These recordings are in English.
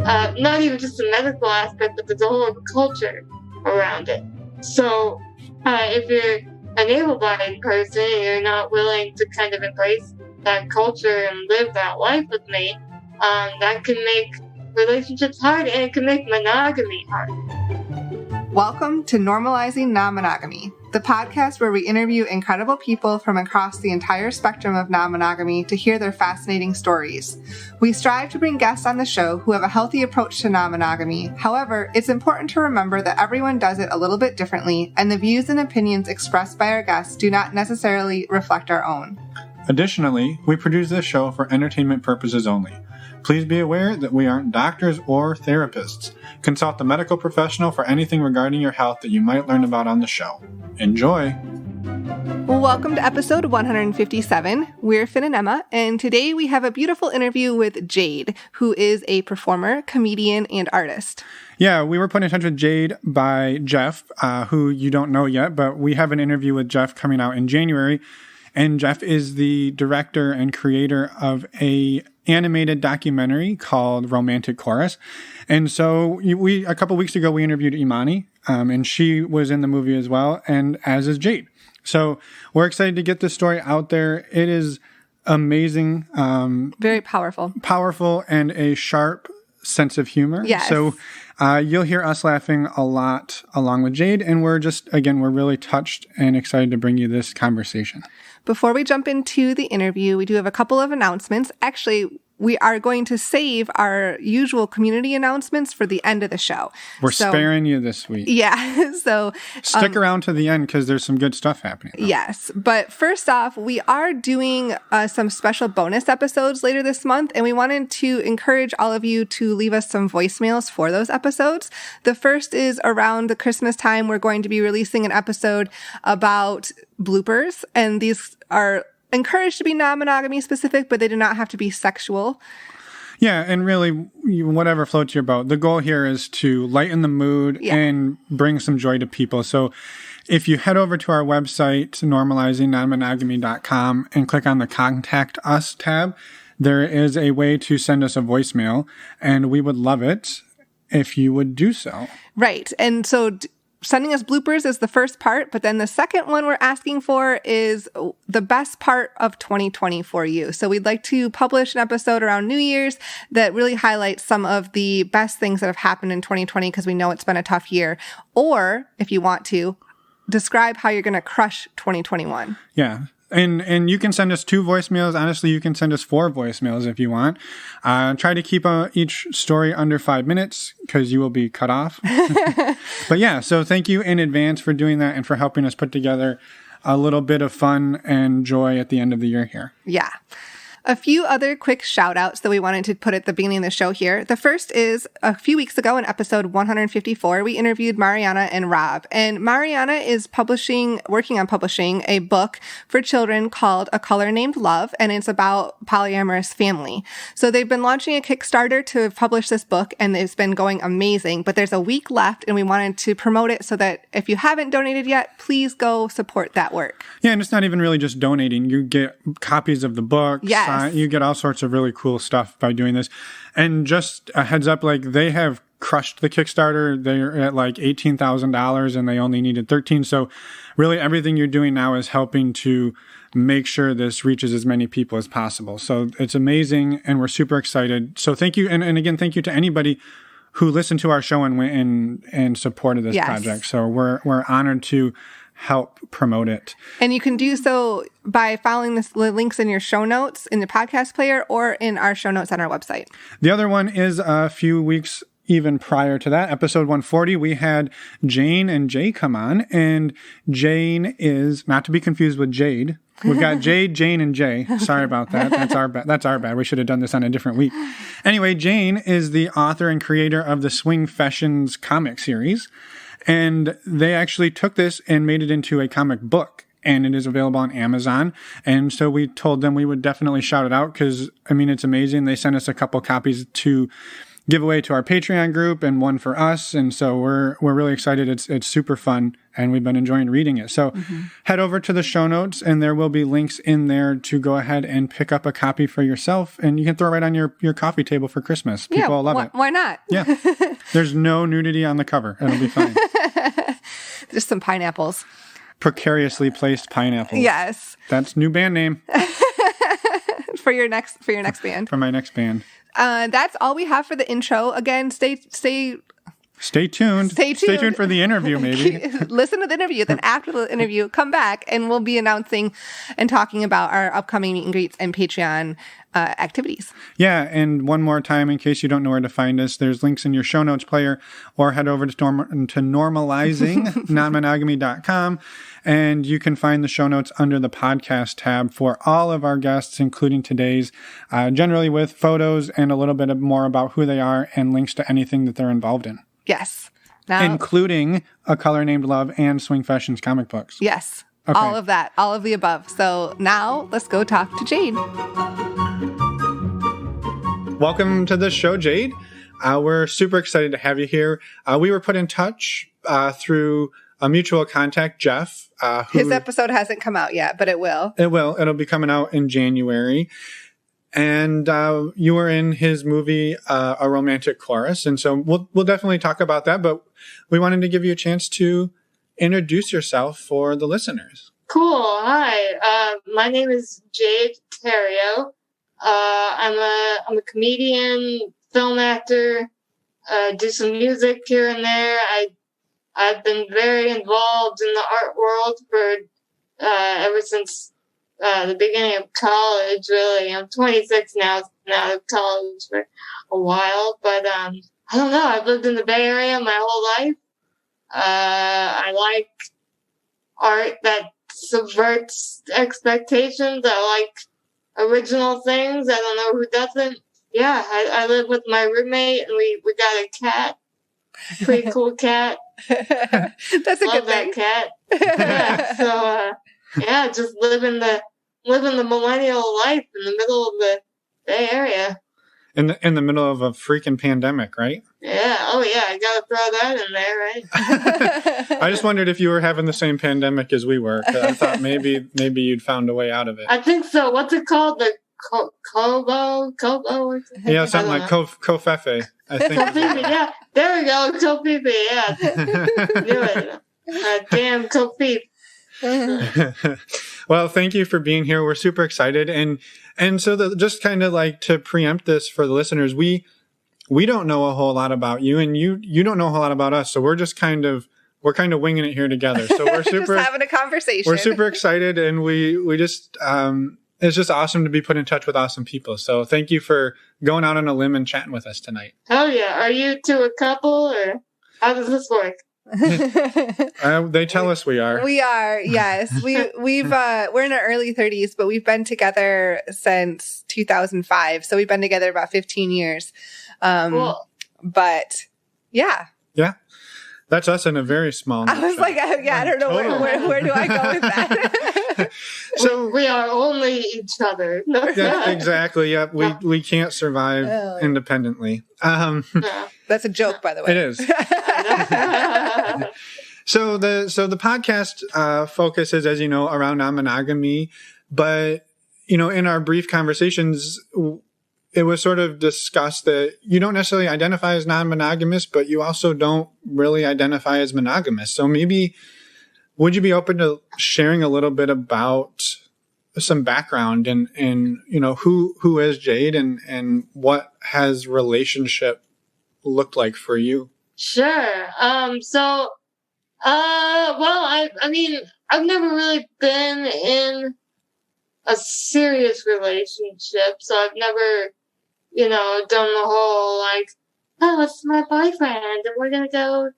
not even just the medical aspect, but the whole culture around it. So if you're an able-bodied person and you're not willing to kind of embrace that culture and live that life with me, that can make relationships hard, and it can make monogamy hard. Welcome to Normalizing Non-Monogamy, the podcast where we interview incredible people from across the entire spectrum of non-monogamy to hear their fascinating stories. We strive to bring guests on the show who have a healthy approach to non-monogamy. However, it's important to remember that everyone does it a little bit differently, and the views and opinions expressed by our guests do not necessarily reflect our own. Additionally, we produce this show for entertainment purposes only. Please be aware that we aren't doctors or therapists. Consult the medical professional for anything regarding your health that you might learn about on the show. Enjoy! Welcome to episode 157. We're Finn and Emma, and today we have a beautiful interview with Jade, who is a performer, comedian, and artist. Yeah, we were put in touch with Jade by Jeff, who you don't know yet, but we have an interview with Jeff coming out in January. And Jeff is the director and creator of a animated documentary called Romantic Chorus. And so a couple weeks ago, we interviewed Imani, and she was in the movie as well, and as is Jade. So we're excited to get this story out there. It is amazing. Very powerful. Powerful and a sharp sense of humor. Yes. So you'll hear us laughing a lot along with Jade, and we're really touched and excited to bring you this conversation. Before we jump into the interview, we do have a couple of announcements. Actually, we are going to save our usual community announcements for the end of the show. We're sparing you this week. Yeah. So stick around to the end because there's some good stuff happening. Yes. But first off, we are doing some special bonus episodes later this month, and we wanted to encourage all of you to leave us some voicemails for those episodes. The first is around the Christmas time. We're going to be releasing an episode about bloopers, and these are encouraged to be non-monogamy specific, but they do not have to be sexual. Yeah, and really, whatever floats your boat. The goal here is to lighten the mood and bring some joy to people. So if you head over to our website, normalizingnonmonogamy.com, and click on the Contact Us tab, there is a way to send us a voicemail, and we would love it if you would do so. Right. And so sending us bloopers is the first part, but then the second one we're asking for is the best part of 2020 for you. So we'd like to publish an episode around New Year's that really highlights some of the best things that have happened in 2020 because we know it's been a tough year. Or, if you want to, describe how you're going to crush 2021. Yeah. And you can send us 2 voicemails. Honestly, you can send us 4 voicemails if you want. Try to keep each story under 5 minutes because you will be cut off. But yeah, so thank you in advance for doing that and for helping us put together a little bit of fun and joy at the end of the year here. Yeah. A few other quick shout outs that we wanted to put at the beginning of the show here. The first is a few weeks ago in episode 154, we interviewed Mariana and Rob. And Mariana is working on publishing a book for children called A Color Named Love, and it's about polyamorous family. So they've been launching a Kickstarter to publish this book, and it's been going amazing. But there's a week left, and we wanted to promote it so that if you haven't donated yet, please go support that work. Yeah, and it's not even really just donating. You get copies of the book. Yes. You get all sorts of really cool stuff by doing this. And just a heads up, they have crushed the Kickstarter. They're at $18,000 and they only needed 13. So really everything you're doing now is helping to make sure this reaches as many people as possible. So it's amazing and we're super excited. So thank you. And again, thank you to anybody who listened to our show and went and supported this project. So we're honored to help promote it. And you can do so by following the links in your show notes in the podcast player or in our show notes on our website. The other one is a few weeks even prior to that, episode 140, we had Jane and Jay come on, and Jane is not to be confused with Jade. We've got Jade, Jane, and Jay. Sorry about that. That's our bad. We should have done this on a different week. Anyway, Jane is the author and creator of the Swing Fashions comic series. And they actually took this and made it into a comic book, and it is available on Amazon. And so we told them we would definitely shout it out because, it's amazing. They sent us a couple copies to giveaway to our Patreon group and one for us. And so we're really excited. It's super fun, and we've been enjoying reading it. So head over to the show notes, and there will be links in there to go ahead and pick up a copy for yourself. And you can throw it right on your coffee table for Christmas. People will love it. Why not? Yeah. There's no nudity on the cover. It'll be fine. Just some pineapples. Precariously placed pineapples. Yes. That's new band name. For your next band. For my next band. That's all we have for the intro. Again, stay tuned. Stay tuned. Stay tuned for the interview, maybe. Listen to the interview. Then after the interview, come back and we'll be announcing and talking about our upcoming meet and greets and Patreon activities. Yeah, and one more time, in case you don't know where to find us, there's links in your show notes player, or head over to normalizing non-monogamy.com, and you can find the show notes under the podcast tab for all of our guests, including today's, generally with photos and a little bit more about who they are and links to anything that they're involved in. Yes. Now, including A Color Named Love and Swing Fashions comic books. Yes. Okay. All of that. All of the above. So now let's go talk to Jade. Welcome to the show, Jade. We're super excited to have you here. We were put in touch through a mutual contact, Jeff. His episode hasn't come out yet, but it will. It will. It'll be coming out in January. And you were in his movie, A Romantic Chorus. And so we'll definitely talk about that. But we wanted to give you a chance to introduce yourself for the listeners. Cool. Hi. My name is Jade Terrio. I'm a comedian, film actor, do some music here and there. I've been very involved in the art world for ever since the beginning of college, really. I'm 26 now, out of college for a while, but I don't know. I've lived in the Bay Area my whole life. I like art that subverts expectations. I like original things. I don't know who doesn't. Yeah, I live with my roommate, and we got a cat. Pretty cool cat. That's a Love good thing. that cat. Yeah, so yeah, just living the millennial life in the middle of the Bay Area. In the middle of a freaking pandemic, right? Yeah. Oh yeah, I gotta throw that in there, right? I just wondered if you were having the same pandemic as we were. 'Cause I thought maybe you'd found a way out of it. I think so. What's it called? The Kobo? Yeah, something like Kofefe, I think. Kofifi, yeah. There we go. Kofifi, yeah. Knew it. Damn Kofifi. Well, thank you for being here. We're super excited. And so just kind of like to preempt this for the listeners, we don't know a whole lot about you, and you don't know a whole lot about us. So we're kind of winging it here together. So we're super just having a conversation. We're super excited, and we just it's just awesome to be put in touch with awesome people. So thank you for going out on a limb and chatting with us tonight. Oh yeah. Are you two a couple, or how does this work? They tell us we are. We are, yes. We're in our early 30s, but we've been together since 2005. So we've been together about 15 years. Cool. But yeah. Yeah. That's us in a very small I was like, I don't know Totally. where do I go with that? So we are only each other. No, Yeah, exactly. Yeah, we can't survive independently. no. That's a joke, by the way. It is. So the podcast focuses, as you know, around non-monogamy, but in our brief conversations, it was sort of discussed that you don't necessarily identify as non-monogamous, but you also don't really identify as monogamous. So maybe would you be open to sharing a little bit about some background and who is Jade and what has relationship looked like for you? Sure. Well, I mean, I've never really been in a serious relationship, so I've never, done the whole, like, oh, it's my boyfriend, and we're gonna go,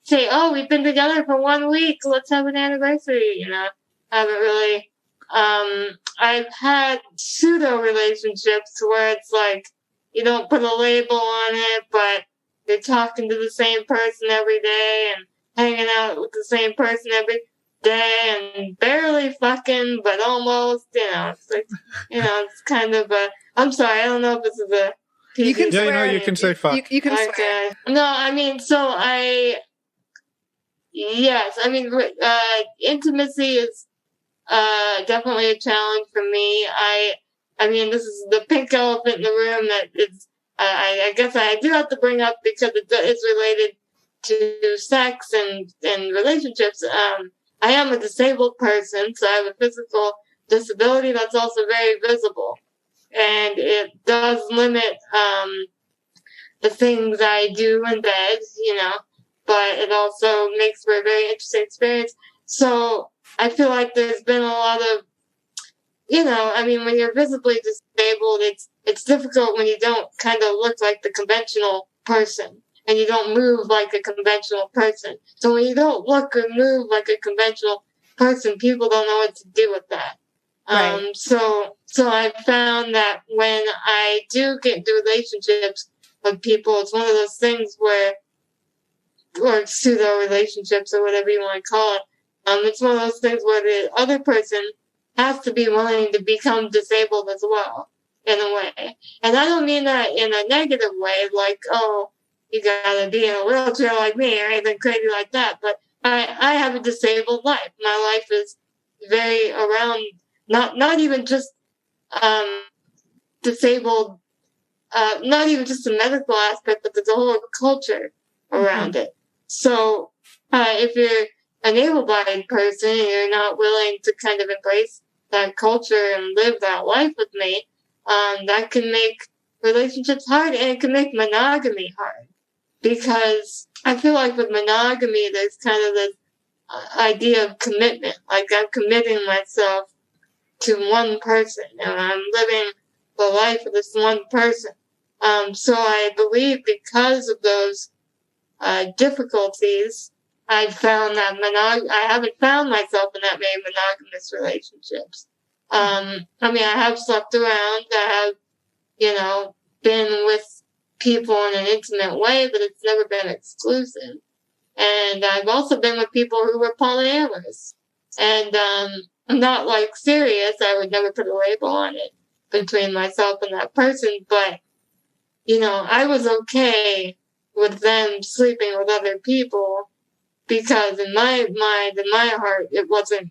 say, oh, we've been together for 1 week, let's have an anniversary, I haven't really, I've had pseudo relationships where it's like, you don't put a label on it, but you're talking to the same person every day and hanging out with the same person every day and barely fucking, but almost, it's like, it's kind of I'm sorry, I don't know if this is a You can Yeah, swear. you can say fuck. You can swear. Okay. No, I mean, yes, I mean, intimacy is definitely a challenge for me. I mean, this is the pink elephant in the room that is, I guess I do have to bring up because it's related to sex and relationships. I am a disabled person, so I have a physical disability that's also very visible. And it does limit the things I do in bed, but it also makes for a very interesting experience. So I feel like there's been a lot of, I mean, when you're visibly disabled, it's difficult when you don't kind of look like the conventional person and you don't move like a conventional person. So when you don't look or move like a conventional person, people don't know what to do with that. Right. So I found that when I do get into relationships with people, it's one of those things or pseudo relationships or whatever you want to call it. It's one of those things where the other person has to be willing to become disabled as well, in a way. And I don't mean that in a negative way, like, oh, you gotta be in a wheelchair like me or anything crazy like that. But I have a disabled life. My life is very around, not even just disabled, not even just the medical aspect, but there's a whole culture around it. So if you're an able-bodied person and you're not willing to kind of embrace that culture and live that life with me, that can make relationships hard, and it can make monogamy hard. Because I feel like with monogamy, there's kind of this idea of commitment. Like I'm committing myself to one person, and I'm living the life of this one person. So I believe because of those difficulties, I found that I haven't found myself in that many monogamous relationships. I mean, I have slept around. I have, been with people in an intimate way, but it's never been exclusive. And I've also been with people who were polyamorous. And I'm not like serious. I would never put a label on it between myself and that person. But, I was okay with them sleeping with other people because in my mind, in my heart, it wasn't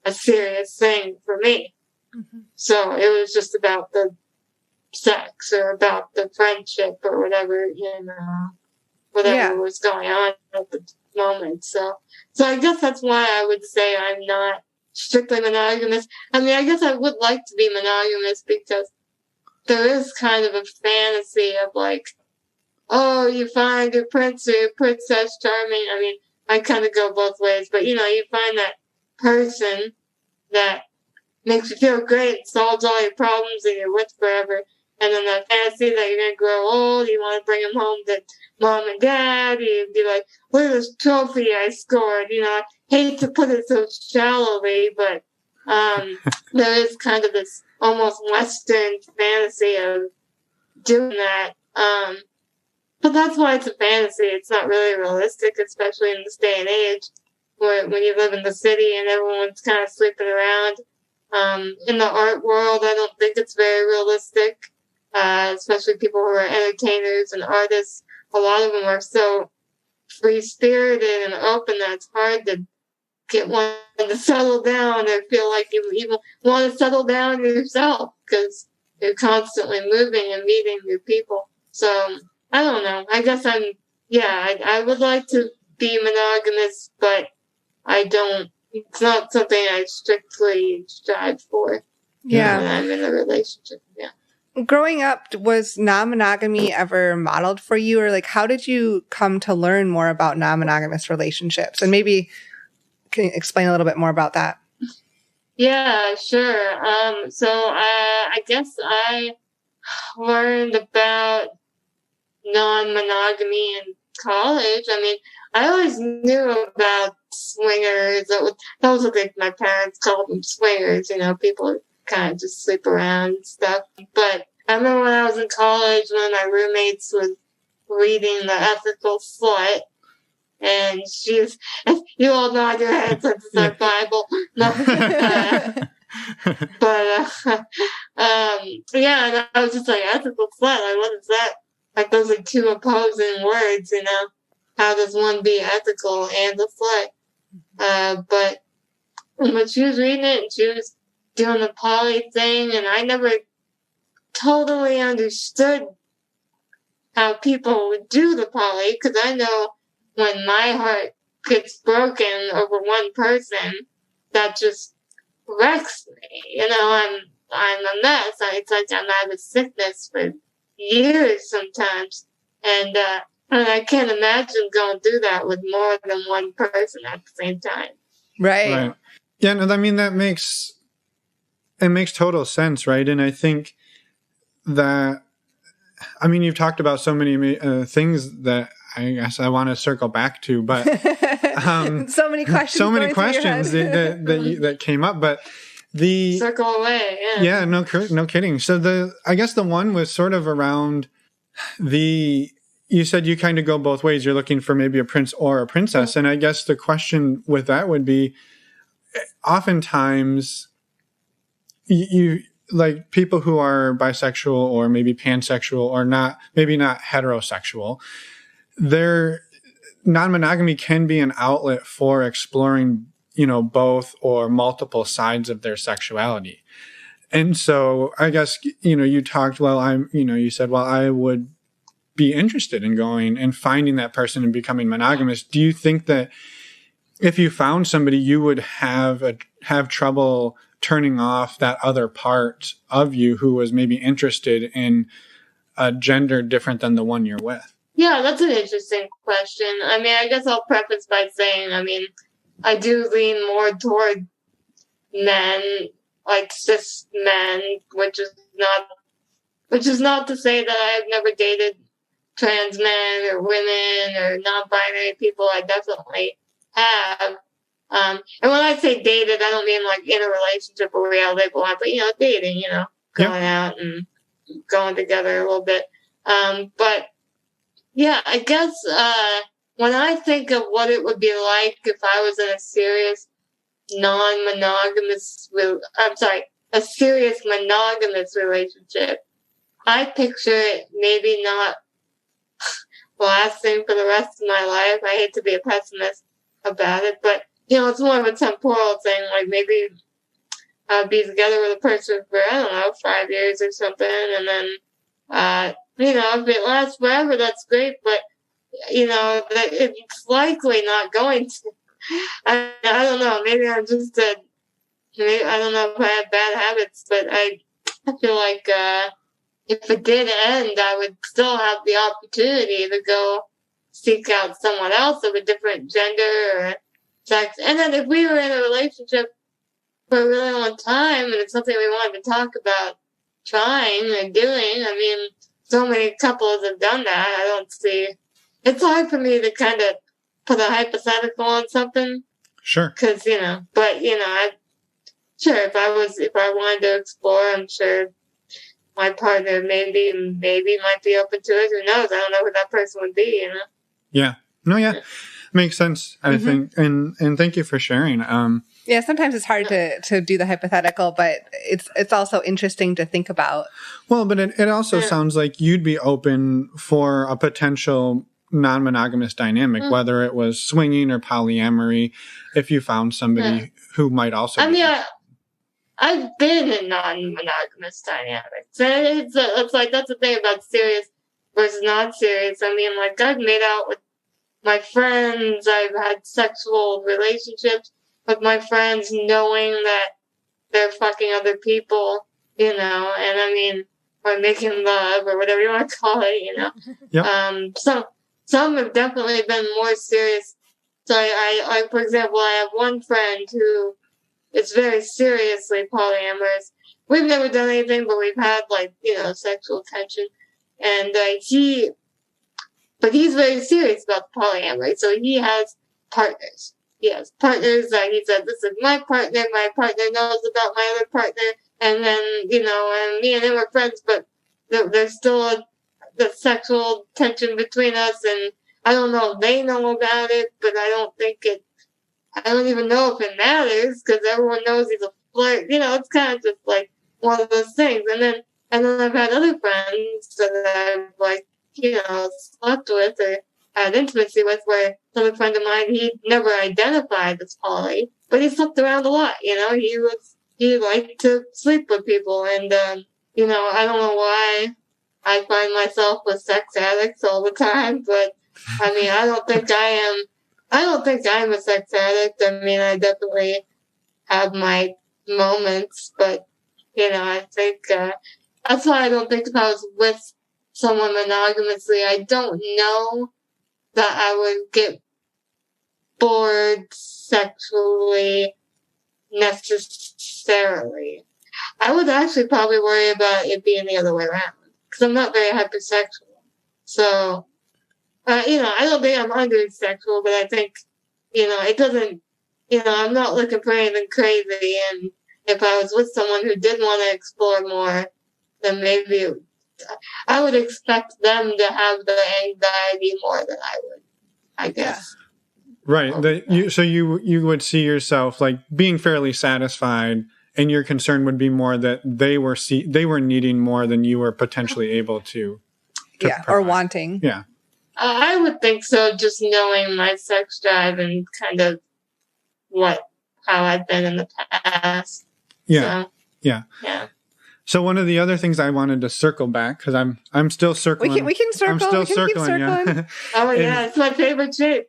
a serious thing for me. So it was just about the sex or about the friendship or whatever, whatever was going on at the moment. So I guess that's why I would say I'm not strictly monogamous. I mean, I guess I would like to be monogamous because there is kind of a fantasy of like, oh, you find your prince or your princess charming. I mean, I kind of go both ways, but you find that person that makes you feel great, solves all your problems, and you're with forever. And then that fantasy that you're going to grow old, you want to bring them home to mom and dad, you'd be like, look at this trophy I scored. I hate to put it so shallowly, but there is kind of this almost Western fantasy of doing that. But that's why it's a fantasy. It's not really realistic, especially in this day and age when you live in the city and everyone's kind of sleeping around. In the art world, I don't think it's very realistic, especially people who are entertainers and artists. A lot of them are so free-spirited and open that it's hard to get one to settle down or feel like you even want to settle down yourself because you're constantly moving and meeting new people. So I don't know. I guess I would like to be monogamous, but I don't. It's not something I strictly strive for. Yeah. When I'm in a relationship. Yeah. Growing up, was non-monogamy ever modeled for you? Or like, how did you come to learn more about non-monogamous relationships? And maybe can you explain a little bit more about that? Yeah, sure. So I guess I learned about non-monogamy in college. I mean, I always knew about swingers. That was what my parents called them, swingers. People kind of just sleep around and stuff. But I remember when I was in college, one of my roommates was reading The Ethical Slut. And you all nod your heads like it's our Bible. No, But, yeah, and I was just like, ethical slut, like, what is that? Like, those are two opposing words, you know? How does one be ethical and a slut? But when she was reading it and she was doing the poly thing, and I never totally understood how people would do the poly, because I know when my heart gets broken over one person, that just wrecks me. You know, I'm a mess. It's like I'm out of sickness for years sometimes, and I can't imagine going through that with more than one person at the same time. Right. Yeah, no, I mean, it makes total sense, right? And I think that, I mean, you've talked about so many things that I guess I want to circle back to, but so many questions that came up, but the circle away. Yeah, no kidding. So I guess the one was sort of around you said you kind of go both ways. You're looking for maybe a prince or a princess. Mm-hmm. And I guess the question with that would be, oftentimes you like people who are bisexual or maybe pansexual or maybe not heterosexual, their non-monogamy can be an outlet for exploring, you know, both or multiple sides of their sexuality. And so I guess, you know, you said, well, I would be interested in going and finding that person and becoming monogamous. Do you think that if you found somebody, you would have trouble turning off that other part of you who was maybe interested in a gender different than the one you're with? Yeah, that's an interesting question. I mean, I guess I'll preface by saying, I mean, I do lean more toward men, like cis men, which is not to say that I've never dated trans men or women or non-binary people. I definitely have. And when I say dated, I don't mean like in a relationship where we all label on, but, you know, dating, you know, going out and going together a little bit. But yeah, I guess, when I think of what it would be like if I was in a serious a serious monogamous relationship, I picture it maybe not lasting for the rest of my life. I hate to be a pessimist about it, but, you know, it's more of a temporal thing. Like maybe I'll be together with a person for, I don't know, 5 years or something, and then, you know, if it lasts forever, that's great, but, you know, it's likely not going to. I don't know, maybe I'm just I don't know if I have bad habits, but I feel like, if it did end, I would still have the opportunity to go seek out someone else of a different gender or sex. And then if we were in a relationship for a really long time and it's something we wanted to talk about trying and doing, I mean, so many couples have done that. I don't see. It's hard for me to kind of put a hypothetical on something. Sure. Because, you know, but, you know, if I wanted to explore, I'm sure my partner maybe might be open to it. Who knows? I don't know who that person would be, you know? Yeah. No, yeah. Makes sense, I think. And thank you for sharing. Yeah, sometimes it's hard to do the hypothetical, but it's also interesting to think about. Well, but it also sounds like you'd be open for a potential non-monogamous dynamic, whether it was swinging or polyamory, if you found somebody who might also I've been in non-monogamous dynamics. And it's like, that's the thing about serious versus not serious. I mean, like, I've made out with my friends. I've had sexual relationships with my friends knowing that they're fucking other people, you know, and I mean, or making love or whatever you want to call it, you know. Yep. Some have definitely been more serious. So I, for example, I have one friend who is very seriously polyamorous. We've never done anything, but we've had, like, you know, sexual tension. And he's very serious about polyamory. So he has partners. He has partners that he said, this is my partner knows about my other partner. And then, you know, and me and him are friends, but there's still the sexual tension between us. And I don't know if they know about it, but I don't even know if it matters, because everyone knows he's a like, it's kind of just like one of those things. And then I've had other friends that I've like, slept with or had intimacy with, where some friend of mine, he never identified as poly, but he slept around a lot. He liked to sleep with people, and I don't know why I find myself with sex addicts all the time, but I mean, I don't think I'm a sex addict. I mean, I definitely have my moments, but I think that's why I don't think if I was with someone monogamously, I don't know that I would get bored sexually necessarily. I would actually probably worry about it being the other way around, because I'm not very hypersexual. So, I don't think I'm undersexual, but I think, it doesn't, I'm not looking for anything crazy. And if I was with someone who did want to explore more, then maybe I would expect them to have the anxiety more than I would, I guess. Right. So you would see yourself like being fairly satisfied, and your concern would be more that they were needing more than you were potentially able to provide. Or wanting. Yeah. I would think so, just knowing my sex drive and kind of how I've been in the past. Yeah. So, yeah. So one of the other things I wanted to circle back, because I'm still circling. We can circle. I'm still circling. Yeah. Oh yeah, it's my favorite shape.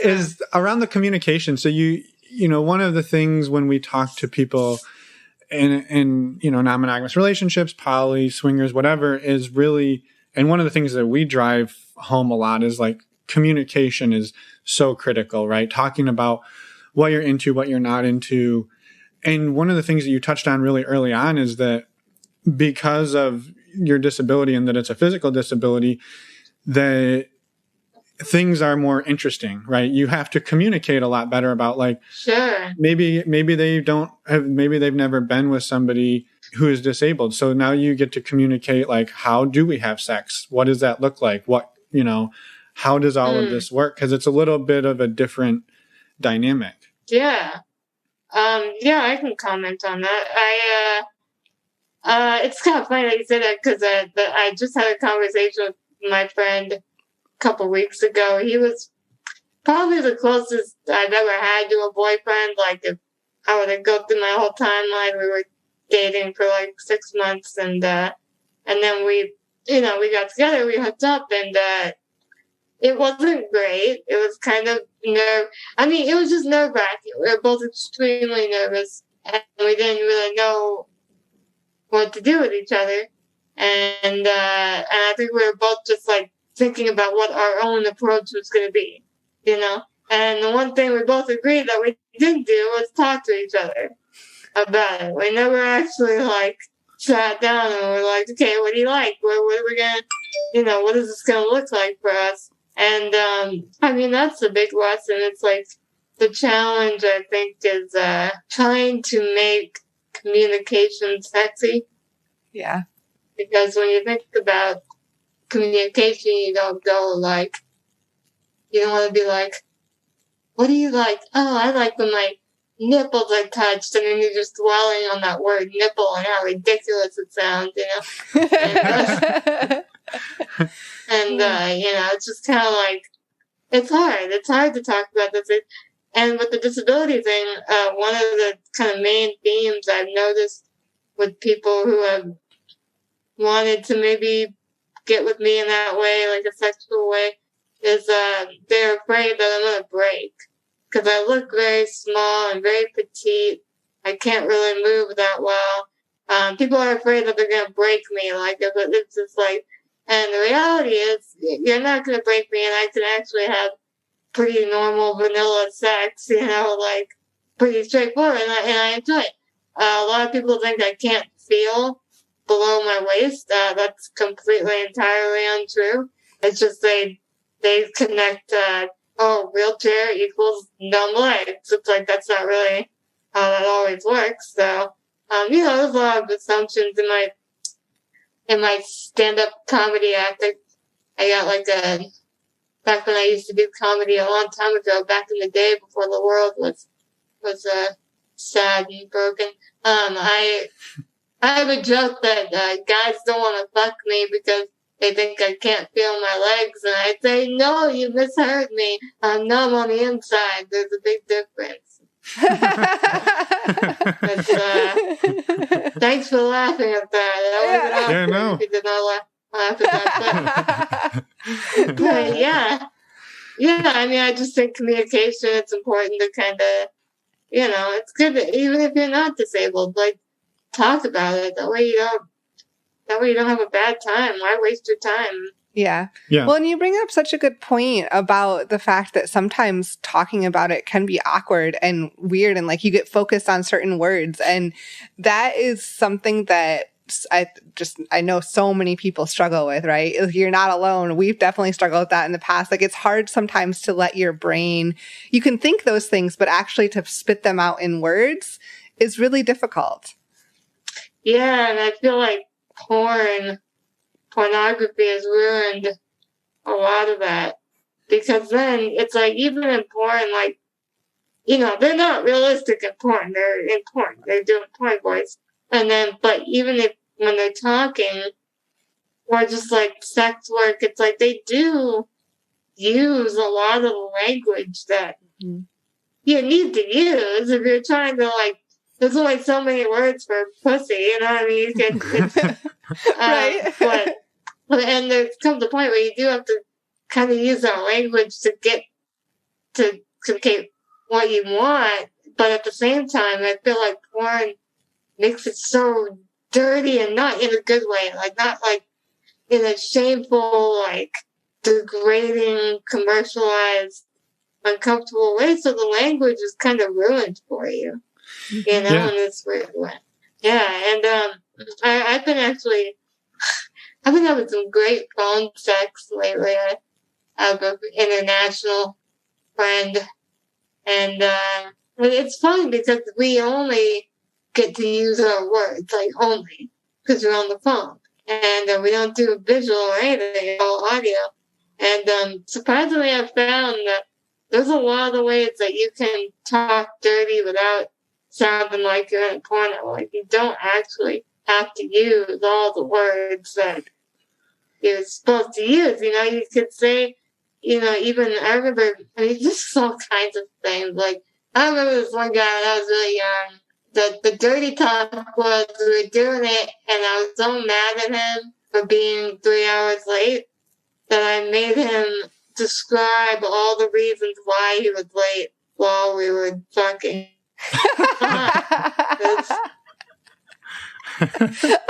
Is around the communication. So one of the things when we talk to people in non-monogamous relationships, poly, swingers, whatever, is really, and one of the things that we drive home a lot is like communication is so critical, right? Talking about what you're into, what you're not into. And one of the things that you touched on really early on is that because of your disability and that it's a physical disability, that things are more interesting, right? You have to communicate a lot better about like, sure, maybe they've never been with somebody who is disabled. So now you get to communicate like, how do we have sex? What does that look like? How does all of this work? Because it's a little bit of a different dynamic. Yeah. I can comment on that. It's kind of funny that you say that, because I just had a conversation with my friend a couple weeks ago. He was probably the closest I've ever had to a boyfriend. Like, if I were to go through my whole timeline, we were dating for like 6 months, and then we got together, we hooked up, and it wasn't great. It was kind of it was just nerve-wracking. We were both extremely nervous, and we didn't really know what to do with each other. And I think we were both just like thinking about what our own approach was going to be, And the one thing we both agreed that we didn't do was talk to each other about it. We never actually like sat down and were like, okay, what do you like? What are we gonna, what is this gonna look like for us? And that's a big lesson. It's like the challenge, I think, is trying to make communication sexy. Yeah. Because when you think about communication, you don't go like, you don't want to be like, what do you like? Oh, I like when my nipples are touched, and then you're just dwelling on that word nipple and how ridiculous it sounds, And, it's just kind of like, it's hard. It's hard to talk about this. And with the disability thing, one of the kind of main themes I've noticed with people who have wanted to maybe get with me in that way, like a sexual way, is they're afraid that I'm going to break. Because I look very small and very petite. I can't really move that well. People are afraid that they're going to break me. Like, if it's just like, and the reality is, you're not going to break me, and I can actually have pretty normal vanilla sex, like pretty straightforward, and I enjoy it. A lot of people think I can't feel below my waist. That's completely, entirely untrue. It's just they connect, wheelchair equals numb legs. It's like, that's not really how that always works. So, there's a lot of assumptions in my stand-up comedy act. I got back when I used to do comedy a long time ago, back in the day before the world was sad and broken. I have a joke that guys don't want to fuck me because they think I can't feel my legs, and I say, no, you misheard me. I'm numb on the inside. There's a big difference. Thanks for laughing at that. Yeah, no. If you did not laugh at that. But yeah, I mean, I just think communication, it's important to kind of, it's good that even if you're not disabled, like, talk about it. That way you don't have a bad time. Why waste your time? Yeah. Well, and you bring up such a good point about the fact that sometimes talking about it can be awkward and weird, and like you get focused on certain words. And that is something that I know so many people struggle with, right? You're not alone. We've definitely struggled with that in the past. Like, it's hard sometimes to let your brain, you can think those things, but actually to spit them out in words is really difficult. Yeah, and I feel like pornography has ruined a lot of that. Because then it's like, even in porn, like, they're not realistic in porn. They're in porn. They're doing porn voice. And then, but even when they're talking, or just like sex work, it's like they do use a lot of the language that you need to use if you're trying to, like, there's only so many words for pussy, you know what I mean? Right. And there comes a point where you do have to kind of use that language to get to communicate what you want. But at the same time, I feel like porn makes it so dirty, and not in a good way. Like, not like in a shameful, like, degrading, commercialized, uncomfortable way. So the language is kind of ruined for you. In this weird way. Yeah, and I've been having some great phone sex lately. I have an international friend, and it's fun because we only get to use our words, like, only, because we're on the phone. And we don't do visual or anything, it's all audio. And surprisingly, I've found that there's a lot of ways that you can talk dirty without sounding like you're in a porno. Like, you don't actually have to use all the words that you're supposed to use. You could say, even, I remember, just all kinds of things. Like, I remember this one guy when I was really young. The dirty talk was, we were doing it, and I was so mad at him for being 3 hours late that I made him describe all the reasons why he was late while we were fucking. I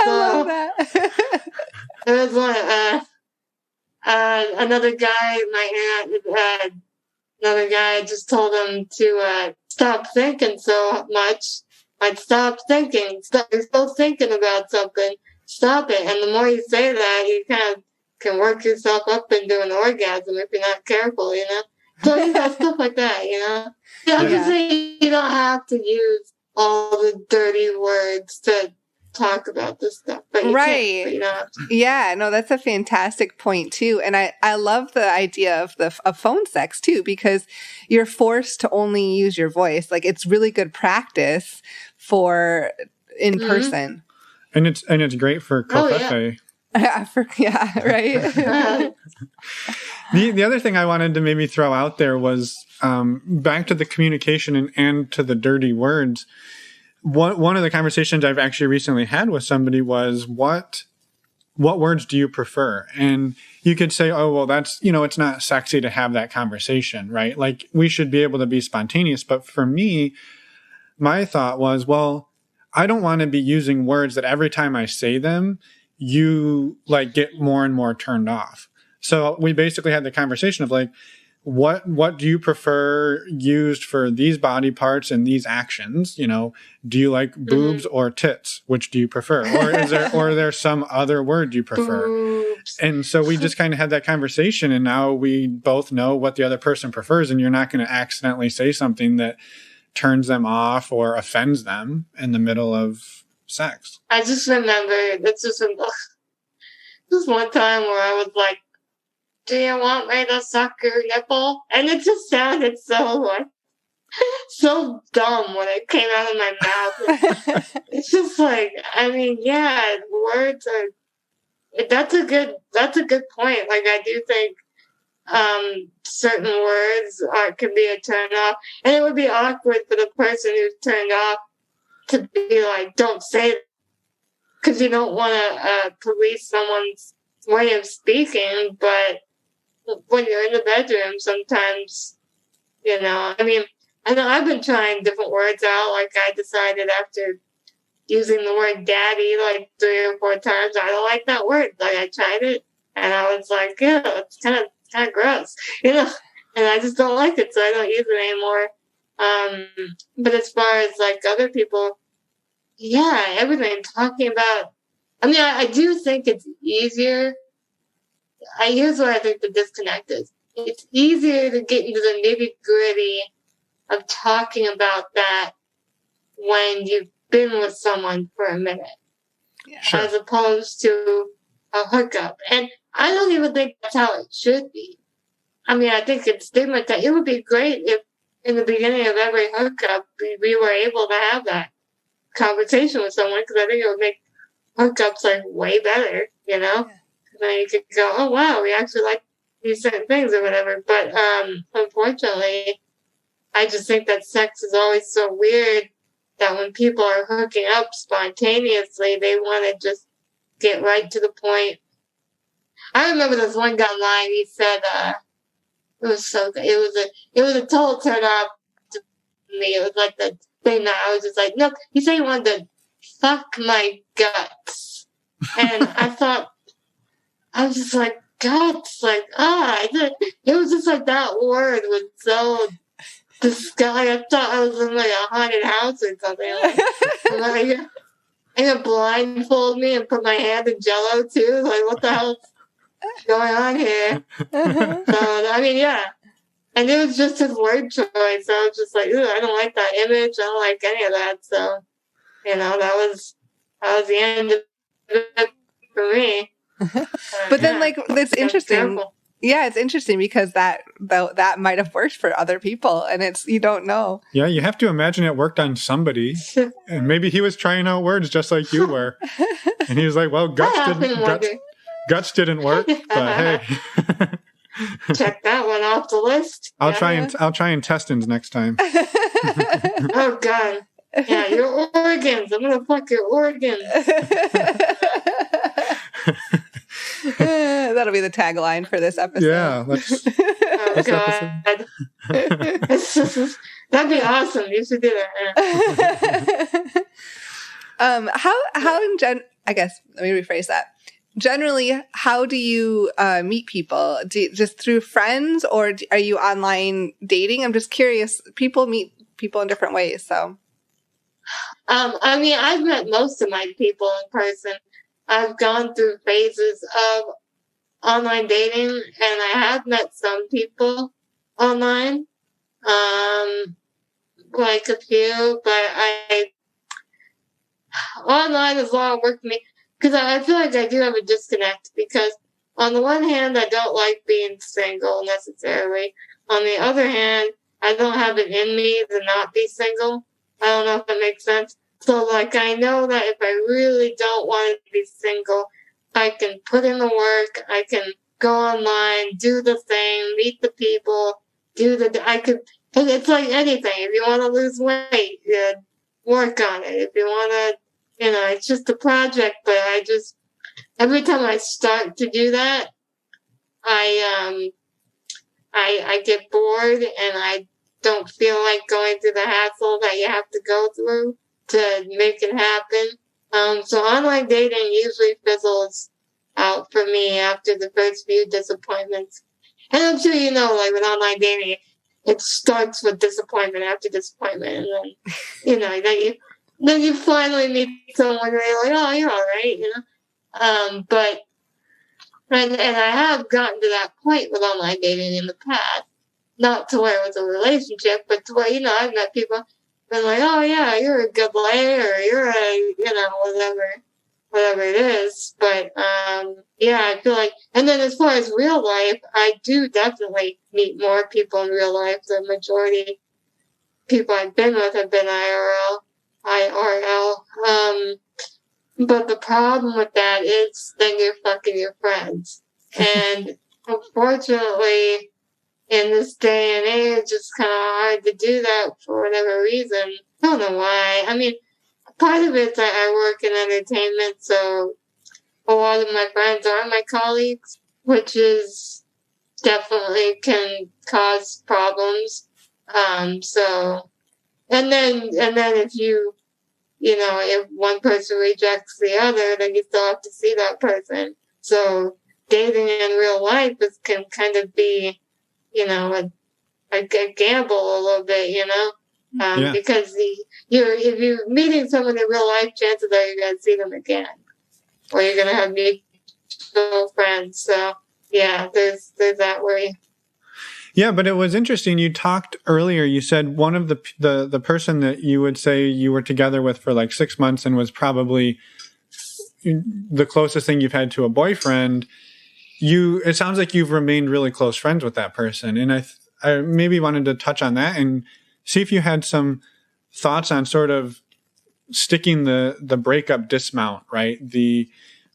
love that. There was another guy, another guy just told him to stop thinking so much. I'd stop thinking. You're still thinking about something. Stop it. And the more you say that, you kind of can work yourself up into an orgasm if you're not careful, So you got stuff like that, I'm just saying, you don't have to use all the dirty words to talk about this stuff. But you right. But you don't have to. Yeah, no, that's a fantastic point too. And I love the idea of phone sex too, because you're forced to only use your voice. Like, it's really good practice for in person. And it's great for coquette. Yeah, right. The other thing I wanted to maybe throw out there was back to the communication and to the dirty words. One of the conversations I've actually recently had with somebody was, what words do you prefer? And you could say, oh, well, that's, it's not sexy to have that conversation, right? Like, we should be able to be spontaneous. But for me, my thought was, well, I don't want to be using words that every time I say them, you like get more and more turned off. So we basically had the conversation of like, what do you prefer used for these body parts and these actions? Do you like boobs or tits? Which do you prefer? Or is there some other word you prefer? Boobs. And so we just kind of had that conversation, and now we both know what the other person prefers, and you're not going to accidentally say something that turns them off or offends them in the middle of sex. I just remember this one time where I was like, do you want me to suck your nipple? And it just sounded so like so dumb when it came out of my mouth. It's just like, I mean, yeah, words are. That's a good point. Like, I do think certain words can be a turn off, and it would be awkward for the person who's turned off to be like, "Don't say," because you don't want to police someone's way of speaking. But when you're in the bedroom, sometimes, I mean, I know I've been trying different words out. Like, I decided after using the word daddy like 3 or 4 times, I don't like that word. Like, I tried it, and I was like, yeah, it's kind of gross, and I just don't like it, so I don't use it anymore. But as far as like other people, yeah, everything talking about, I mean, I do think it's easier. Here's what I think the disconnect is. It's easier to get into the nitty-gritty of talking about that when you've been with someone for a minute, Yeah. as opposed to a hookup. And I don't even think that's how it should be. I mean, I think it's stigmatized. It would be great if in the beginning of every hookup we were able to have that conversation with someone, because I think it would make hookups like way better, Yeah. Then you could go, oh wow, we actually like these certain things or whatever. But unfortunately, I just think that sex is always so weird that when people are hooking up spontaneously, they want to just get right to the point. I remember this one guy online. He said, it was so good. It was a total turn off to me. It was like the thing that I was just like, no. He said he wanted to fuck my guts, and I thought, I was just like, guts, like, it was just like that word was so disgusting. I thought I was in like a haunted house or something. Like, and blindfold me and put my hand in Jello too. Like, what the hell's going on here? So, I mean, yeah. And it was just his word choice. So I was just like, ooh, I don't like that image. I don't like any of that. So, that was the end of it for me. But then, like, it's interesting. Yeah, it's interesting because that might have worked for other people, and you don't know. Yeah, you have to imagine it worked on somebody, and maybe he was trying out words just like you were, and he was like, "Well, guts didn't work, but hey, check that one off the list." I'll try intestines next time. Oh God, yeah, your organs. I'm gonna fuck your organs. That'll be the tagline for this episode. Yeah, oh God. That'd be awesome. You should do that. I guess let me rephrase that. Generally, how do you meet people? Just through friends, or are you online dating? I'm just curious. People meet people in different ways, so. I mean, I've met most of my people in person. I've gone through phases of online dating, and I have met some people online, like a few, but online is a lot of work for me, because I feel like I do have a disconnect, because on the one hand, I don't like being single necessarily. On the other hand, I don't have it in me to not be single. I don't know if that makes sense. So, like, I know that if I really don't want to be single, I can put in the work, I can go online, do the thing, meet the people, and it's like anything. If you want to lose weight, work on it. If you want to, it's just a project, but every time I start to do that, I get bored, and I don't feel like going through the hassle that you have to go through to make it happen. So online dating usually fizzles out for me after the first few disappointments. And I'm sure like with online dating, it starts with disappointment after disappointment, and then then you finally meet someone and you're like, oh, you're all right, but and I have gotten to that point with online dating in the past, not to where it was a relationship, but to where I've met people and like, oh yeah, you're a good lay, or you're a whatever it is. But yeah, I feel like, and then as far as real life, I do definitely meet more people in real life. The majority people I've been with have been IRL. But the problem with that is then you're fucking your friends. And unfortunately, in this day and age, it's kind of hard to do that for whatever reason. I don't know why. I mean, part of it's I work in entertainment, so a lot of my friends are my colleagues, which is definitely can cause problems. So, and then if if one person rejects the other, then you still have to see that person. So dating in real life can kind of be, a gamble a little bit, because if you're meeting someone in real life, chances are you're going to see them again, or you're going to have mutual friends. So yeah, there's that worry. Yeah, but it was interesting. You talked earlier, you said one of the person that you would say you were together with for like 6 months and was probably the closest thing you've had to a boyfriend. It sounds like you've remained really close friends with that person. And I maybe wanted to touch on that and see if you had some thoughts on sort of sticking the breakup dismount, right?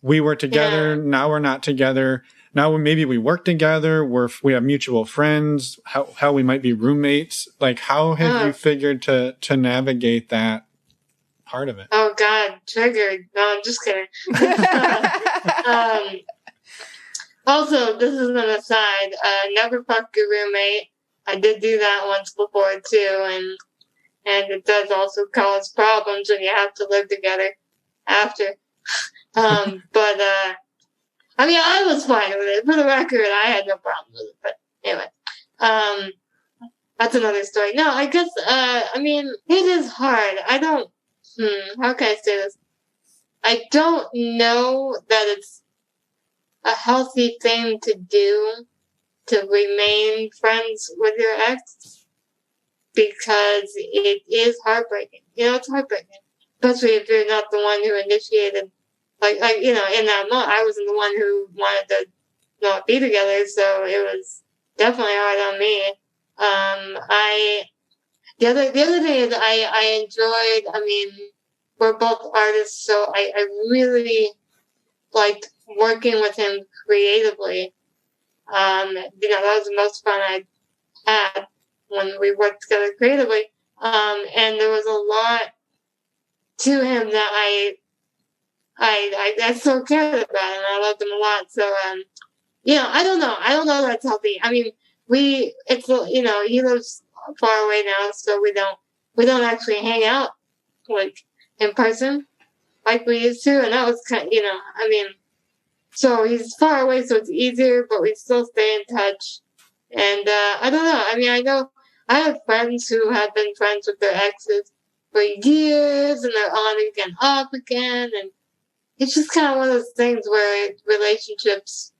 We were together, now we're not together. Now maybe we work together, we have mutual friends, how we might be roommates. Like, how have you figured to navigate that part of it? Oh, God, triggered. No, I'm just kidding. Also, this is an aside. Never fuck your roommate. I did do that once before, too, and it does also cause problems when you have to live together after. But I mean, I was fine with it. For the record, I had no problem with it. But anyway, that's another story. No, I guess, I mean, it is hard. How can I say this? I don't know that it's a healthy thing to do to remain friends with your ex, because it is heartbreaking. It's heartbreaking. Especially if you're not the one who initiated. In that moment, I wasn't the one who wanted to not be together, so it was definitely hard on me. The other thing is I enjoyed, I mean, we're both artists, so I really liked working with him creatively. That was the most fun I had when we worked together creatively. And there was a lot to him that I still cared about, and I loved him a lot. So, I don't know. I don't know if that's healthy. I mean, he lives far away now, so we don't actually hang out, like, in person like we used to, and that was kind of, I mean, so he's far away, so it's easier, but we still stay in touch. And, I don't know. I mean, I know I have friends who have been friends with their exes for years, and they're on again, off again, and it's just kind of one of those things where relationships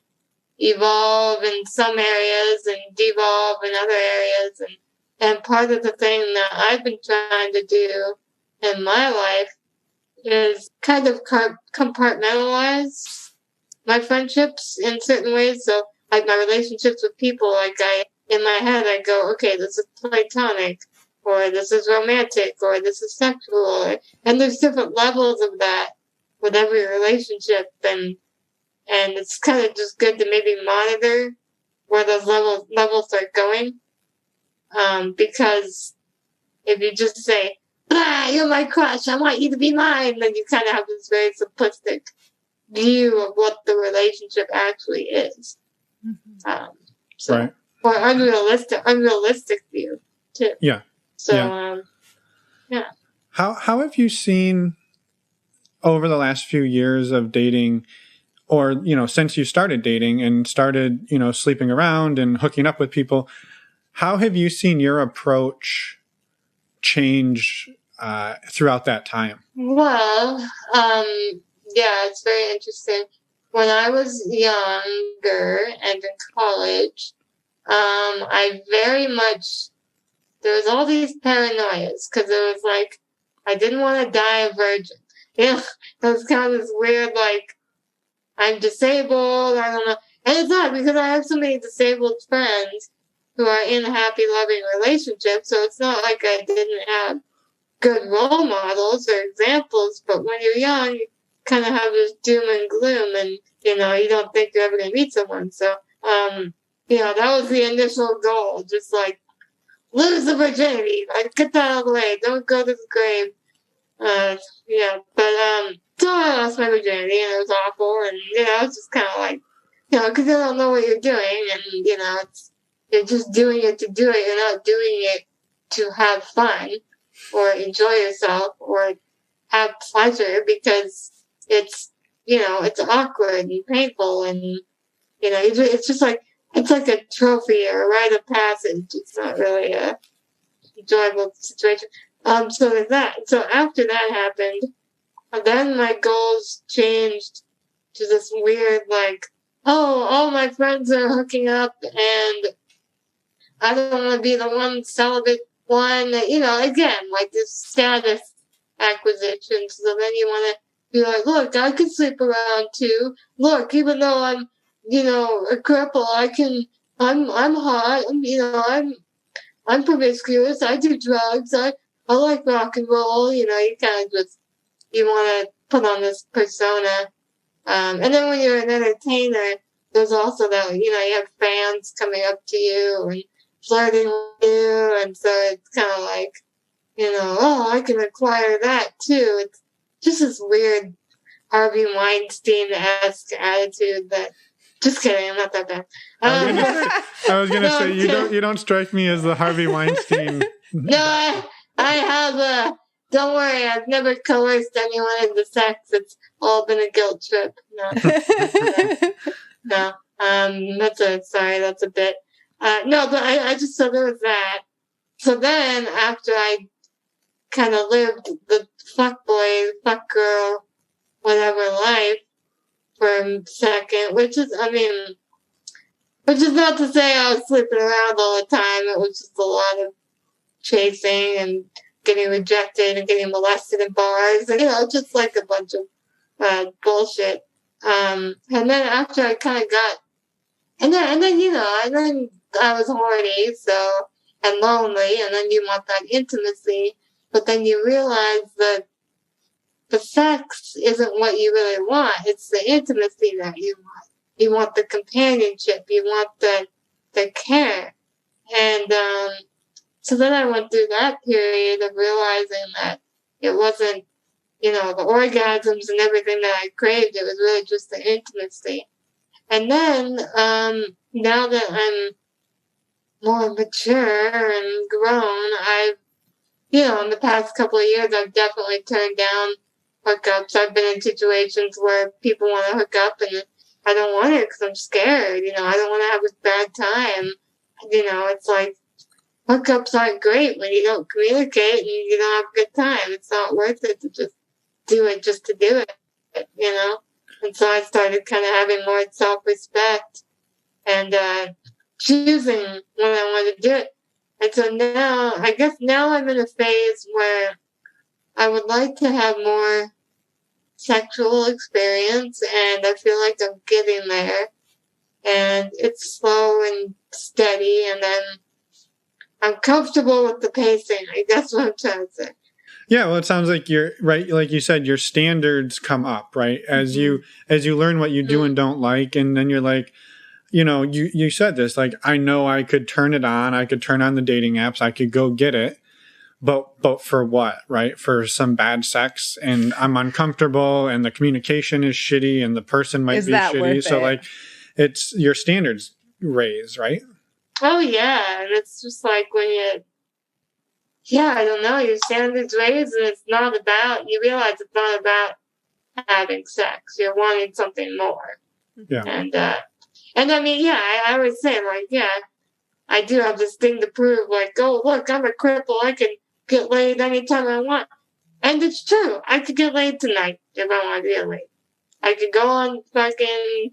evolve in some areas and devolve in other areas. And part of the thing that I've been trying to do in my life is kind of compartmentalize my friendships in certain ways. So, like, my relationships with people, like, in my head, I go, okay, this is platonic, or this is romantic, or this is sexual. And there's different levels of that with every relationship, and it's kind of just good to maybe monitor where those levels are going, because if you just say, you're my crush, I want you to be mine, then you kind of have this very simplistic view of what the relationship actually is. Right. Or unrealistic view too. Yeah. So, yeah. How have you seen over the last few years of dating, or, since you started dating and started, sleeping around and hooking up with people, how have you seen your approach change throughout that time? Well, it's very interesting. When I was younger and in college, I very much, there was all these paranoias, because it was like, I didn't want to die a virgin. It was kind of this weird, like, I'm disabled, I don't know. And it's not, because I have so many disabled friends, who are in happy, loving relationships. So it's not like I didn't have good role models or examples, but when you're young, you kind of have this doom and gloom, and, you know, you don't think you're ever going to meet someone. So, you know, that was the initial goal, just like, lose the virginity, like, get that out of the way, don't go to the grave. Yeah, but, so I lost my virginity, and it was awful, and, you know, it's just kind of like, you know, because you don't know what you're doing, and, you know, you're just doing it to do it, you're not doing it to have fun, or enjoy yourself, or have pleasure, because it's, you know, it's awkward and painful, and, you know, it's just like, it's like a trophy or a rite of passage. It's not really a enjoyable situation. So there's that. So after that happened, then my goals changed to this weird, like, oh, all my friends are hooking up, and I don't want to be the one celibate one. You know, again, like this status acquisition. So then you want to be like, look, I can sleep around too. Look, even though I'm, you know, a cripple, I'm hot. You know, I'm promiscuous. I do drugs. I like rock and roll. You know, you kind of just, you want to put on this persona. And then when you're an entertainer, there's also that, you know, you have fans coming up to you and flirting with you. And so it's kind of like, you know, oh, I can acquire that too. It's just this weird Harvey Weinstein-esque attitude that, just kidding, I'm not that bad. I was gonna say you don't strike me as the Harvey Weinstein. No, I have don't worry, I've never coerced anyone into sex. It's all been a guilt trip. No. No. That's a bit. No, but I just, so there was that. So then after I kind of lived the fuck boy, fuck girl, whatever life for a second, which is not to say I was sleeping around all the time. It was just a lot of chasing and getting rejected and getting molested in bars, and, you know, just like a bunch of bullshit. And then after I kind of got, and then you know, and then I was horny, so, and lonely, and then you want that intimacy, but then you realize that the sex isn't what you really want. It's the intimacy that you want. You want the companionship. You want the care. And so then I went through that period of realizing that it wasn't, you know, the orgasms and everything that I craved. It was really just the intimacy. And then now that I'm more mature and grown, I've, you know, in the past couple of years, I've definitely turned down hookups. I've been in situations where people want to hook up and I don't want it because I'm scared. You know, I don't want to have a bad time. You know, it's like hookups aren't great when you don't communicate and you don't have a good time. It's not worth it to just do it just to do it, you know? And so I started kind of having more self-respect and choosing when I want to do it. And so now, I guess now I'm in a phase where I would like to have more sexual experience, and I feel like I'm getting there. And it's slow and steady, and then I'm comfortable with the pacing. I guess what I'm trying to say. Yeah, well, it sounds like you're right. Like you said, your standards come up, right? As you learn what you do and don't like, and then you're like, you know, you said this, like, I know I could turn it on. I could turn on the dating apps. I could go get it. But for what, right? For some bad sex, and I'm uncomfortable, and the communication is shitty, and the person might be shitty. So like, it's your standards raise, right? Oh yeah, and it's just like when I don't know, your standards raise, and it's not about, you realize it's not about having sex. You're wanting something more. Yeah. And I mean, yeah, I would say, like, yeah, I do have this thing to prove, like, oh, look, I'm a cripple. I can get laid anytime I want. And it's true. I could get laid tonight if I want to get laid. I could go on fucking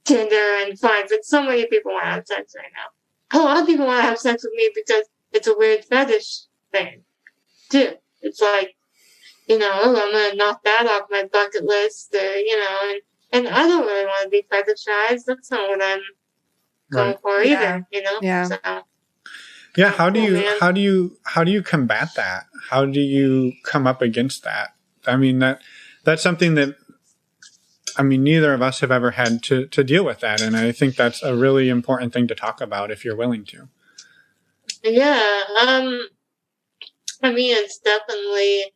Tinder and find, but so many people want to have sex right now. A lot of people want to have sex with me because it's a weird fetish thing, too. It's like, you know, oh, I'm going to knock that off my bucket list, or, you know, and I don't really want to be fetishized. That's not what I'm going for either, you know? Yeah. So, Yeah. How do you combat that? How do you come up against that? I mean, that's something that, I mean, neither of us have ever had to deal with that. And I think that's a really important thing to talk about if you're willing to. Yeah. I mean, it's definitely,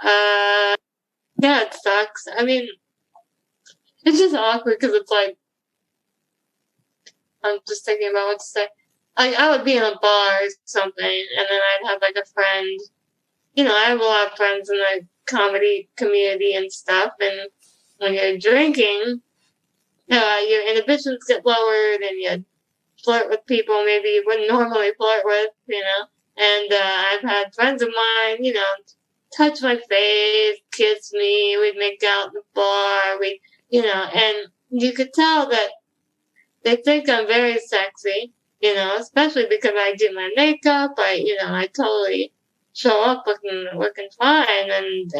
yeah, it sucks. I mean, it's just awkward because it's like, I'm just thinking about what to say. I would be in a bar or something, and then I'd have like a friend. You know, I have a lot of friends in the comedy community and stuff, and when you're drinking, your inhibitions get lowered, and you flirt with people maybe you wouldn't normally flirt with, you know. And I've had friends of mine, you know, touch my face, kiss me, we'd make out in the bar, you know, and you could tell that they think I'm very sexy, you know, especially because I do my makeup. I totally show up looking fine, and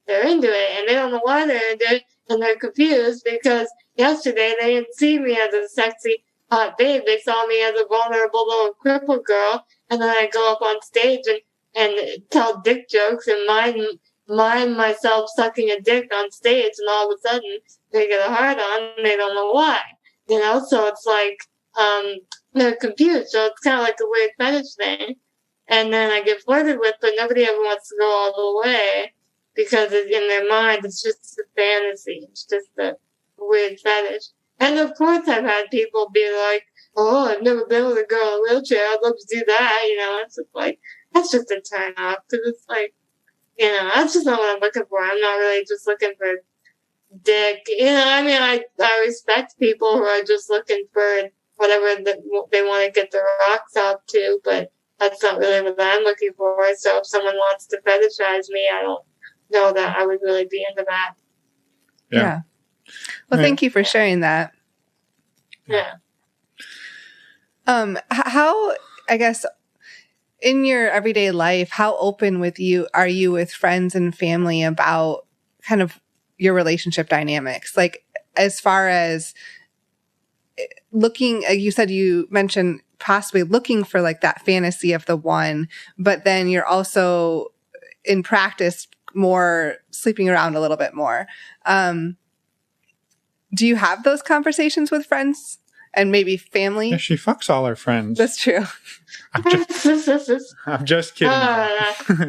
they're into it, and they don't know why they're into it, and they're confused because yesterday they didn't see me as a sexy hot babe. They saw me as a vulnerable little crippled girl, and then I go up on stage and tell dick jokes and mime myself sucking a dick on stage, and all of a sudden they get a hard on, and they don't know why. You know, so it's like, they're confused. So it's kind of like a weird fetish thing. And then I get flirted with, but nobody ever wants to go all the way because in their mind, it's just a fantasy. It's just a weird fetish. And of course, I've had people be like, oh, I've never been with a girl in a wheelchair. I'd love to do that. You know, it's just like, that's just a turn off. Because it's like, you know, that's just not what I'm looking for. I'm not really just looking for dick. You know, I mean, I respect people who are just looking for whatever they want to get their rocks off to, but that's not really what I'm looking for. So if someone wants to fetishize me, I don't know that I would really be into that. Yeah. Well, thank you for sharing that. Yeah. How, I guess, in your everyday life, how open are you with friends and family about kind of your relationship dynamics? Like, as far as looking, you mentioned possibly looking for like that fantasy of the one, but then you're also in practice more sleeping around a little bit more. Do you have those conversations with friends and maybe family? Yeah, she fucks all her friends. That's true. I'm just kidding. No,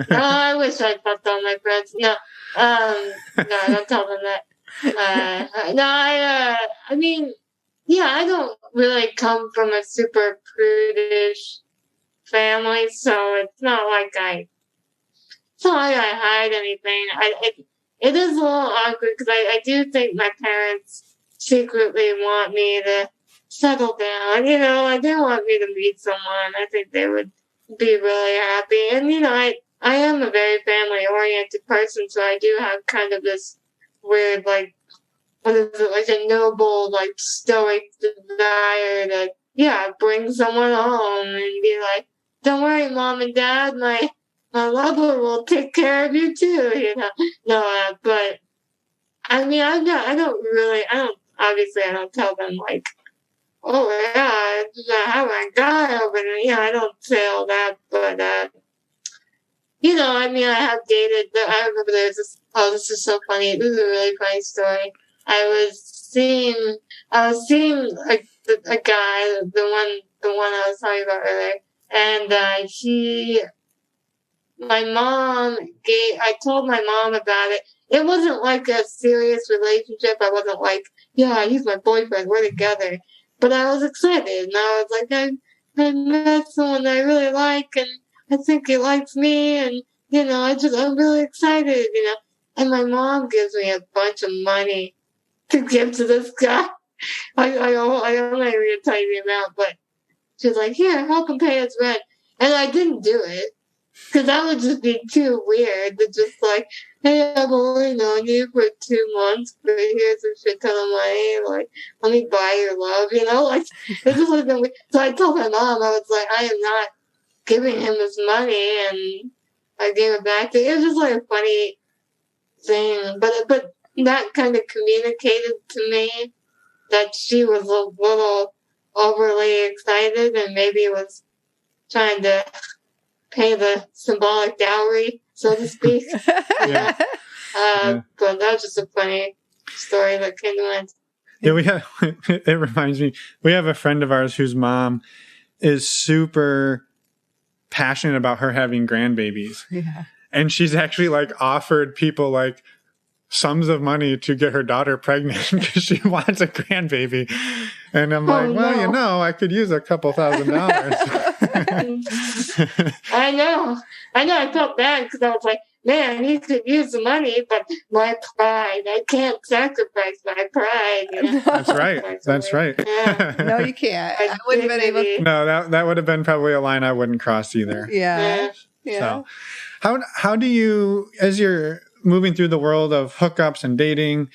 I wish I fucked all my friends. No, don't tell them that. I mean, yeah, I don't really come from a super prudish family, so it's not like I hide anything. It is a little awkward because I do think my parents secretly want me to settle down. You know, like they want me to meet someone. I think they would be really happy. And, you know, I am a very family-oriented person, so I do have kind of this weird, like, what is it, like a noble, like, stoic desire to, bring someone home and be like, don't worry, Mom and Dad, my lover will take care of you too, you know. No, but, I mean, I don't tell them, like, oh, yeah, I have a guy over there. You know, I don't say all that, but, you know, I mean, I have dated, I remember there's this is so funny. This is a really funny story. I was seeing a guy, the one I was talking about earlier, and, I told my mom about it. It wasn't like a serious relationship. I wasn't like, yeah, he's my boyfriend, we're together. But I was excited, and I was like, I met someone I really like, and I think he likes me, and, you know, I'm really excited, you know. And my mom gives me a bunch of money to give to this guy. I don't know even tell you the amount, but she's like, here, help him pay his rent. And I didn't do it. Because that would just be too weird to just like, hey, I've only known you for 2 months, but here's a shit ton of money. Like, let me buy your love, you know? Like, it just would have been weird. So I told my mom, I was like, I am not giving him this money, and I gave it back to him. It was just like a funny thing. But that kind of communicated to me that she was a little overly excited and maybe was trying to pay the symbolic dowry, so to speak. Yeah. But that was just a funny story that came to mind. Yeah, it reminds me, we have a friend of ours whose mom is super passionate about her having grandbabies. Yeah. And she's actually like offered people like sums of money to get her daughter pregnant because she wants a grandbaby. And I'm like, well, you know, I could use a couple $1,000. I know. I felt bad because I was like, man, he could use the money, but my pride, I can't sacrifice my pride. You know? That's right. That's right. Yeah. No, you can't. I wouldn't have been able to. No, that would have been probably a line I wouldn't cross either. Yeah. So how do you, as you're moving through the world of hookups and dating,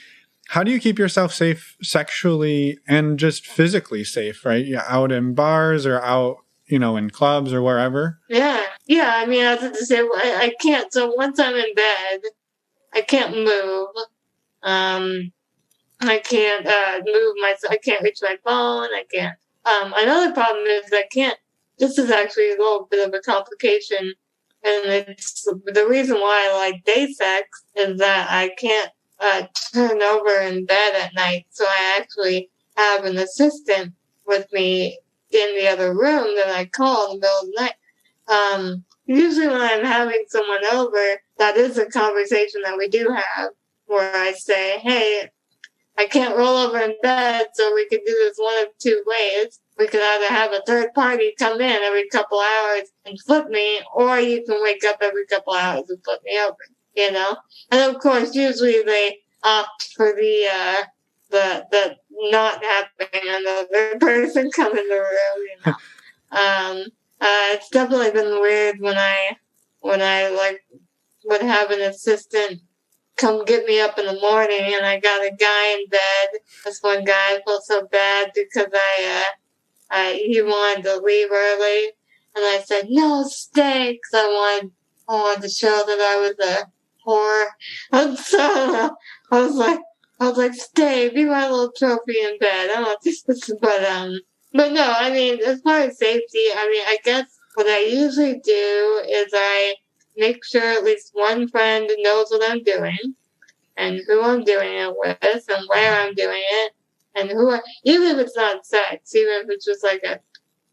how do you keep yourself safe sexually and just physically safe, right? You're out in bars or out, you know, in clubs or wherever? Yeah. I mean, I was to say, I can't. So once I'm in bed, I can't move. I can't move myself. I can't reach my phone. I can't. Another problem is I can't. This is actually a little bit of a complication. And it's the reason why I like day sex is that I can't turn over in bed at night. So I actually have an assistant with me in the other room that I call in the middle of the night. Usually when I'm having someone over, that is a conversation that we do have where I say, hey, I can't roll over in bed, so we could do this one of two ways. We could either have a third party come in every couple hours and flip me, or you can wake up every couple hours and flip me over, you know? And of course, usually they opt for the not having another person come in the room, you know? It's definitely been weird when I like would have an assistant come get me up in the morning and I got a guy in bed. This one guy, I felt so bad because he wanted to leave early, and I said, no, stay, because I wanted to show that I was a whore. And so I was like, stay, be my little trophy in bed. I don't know, but no, I mean, as far as safety, I mean, I guess what I usually do is I make sure at least one friend knows what I'm doing, and who I'm doing it with, and where I'm doing it. And even if it's not sex, even if it's just like a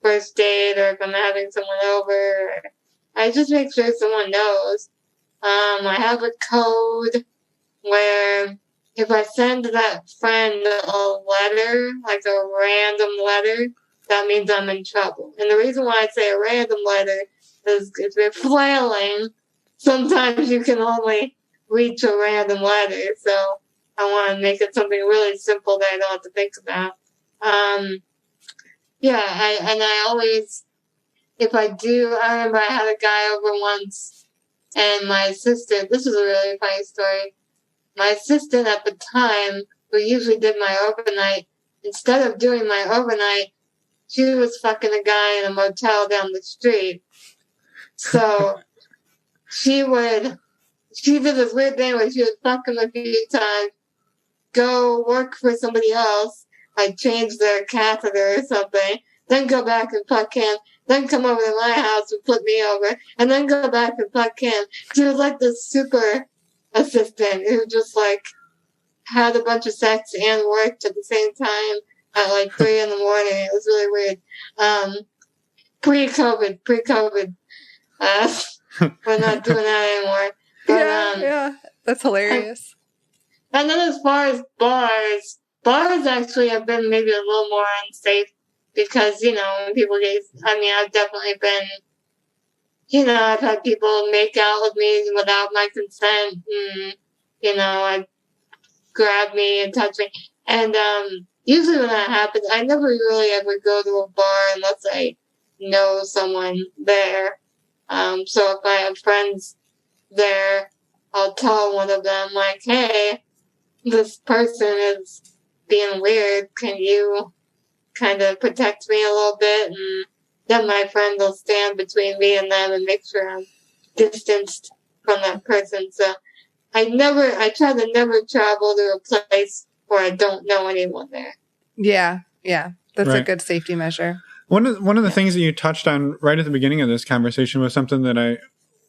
first date or if I'm having someone over, I just make sure someone knows. I have a code where if I send that friend a letter, like a random letter, that means I'm in trouble. And the reason why I say a random letter is if you're flailing, sometimes you can only reach a random letter. So I want to make it something really simple that I don't have to think about. I always, if I do, I remember I had a guy over once, and my assistant, this was a really funny story, my assistant at the time, who usually did my overnight, instead of doing my overnight, she was fucking a guy in a motel down the street. So she did this weird thing where she would fuck him a few times, go work for somebody else, like change their catheter or something, then go back and fuck him, then come over to my house and put me over, and then go back and fuck him. She was like this super assistant who just like had a bunch of sex and worked at the same time at like 3 in the morning. It was really weird. Pre-COVID. We're not doing that anymore. But, yeah, that's hilarious. And then as far as bars actually have been maybe a little more unsafe because, you know, when people I've definitely been, you know, I've had people make out with me without my consent and, you know, grab me and touch me. And usually when that happens, I never really ever go to a bar unless I know someone there. So if I have friends there, I'll tell one of them, like, hey, this person is being weird. Can you kind of protect me a little bit? And then my friend will stand between me and them and make sure I'm distanced from that person. So I try to never travel to a place where I don't know anyone there. Yeah. That's a good safety measure. One of the things that you touched on right at the beginning of this conversation was something that I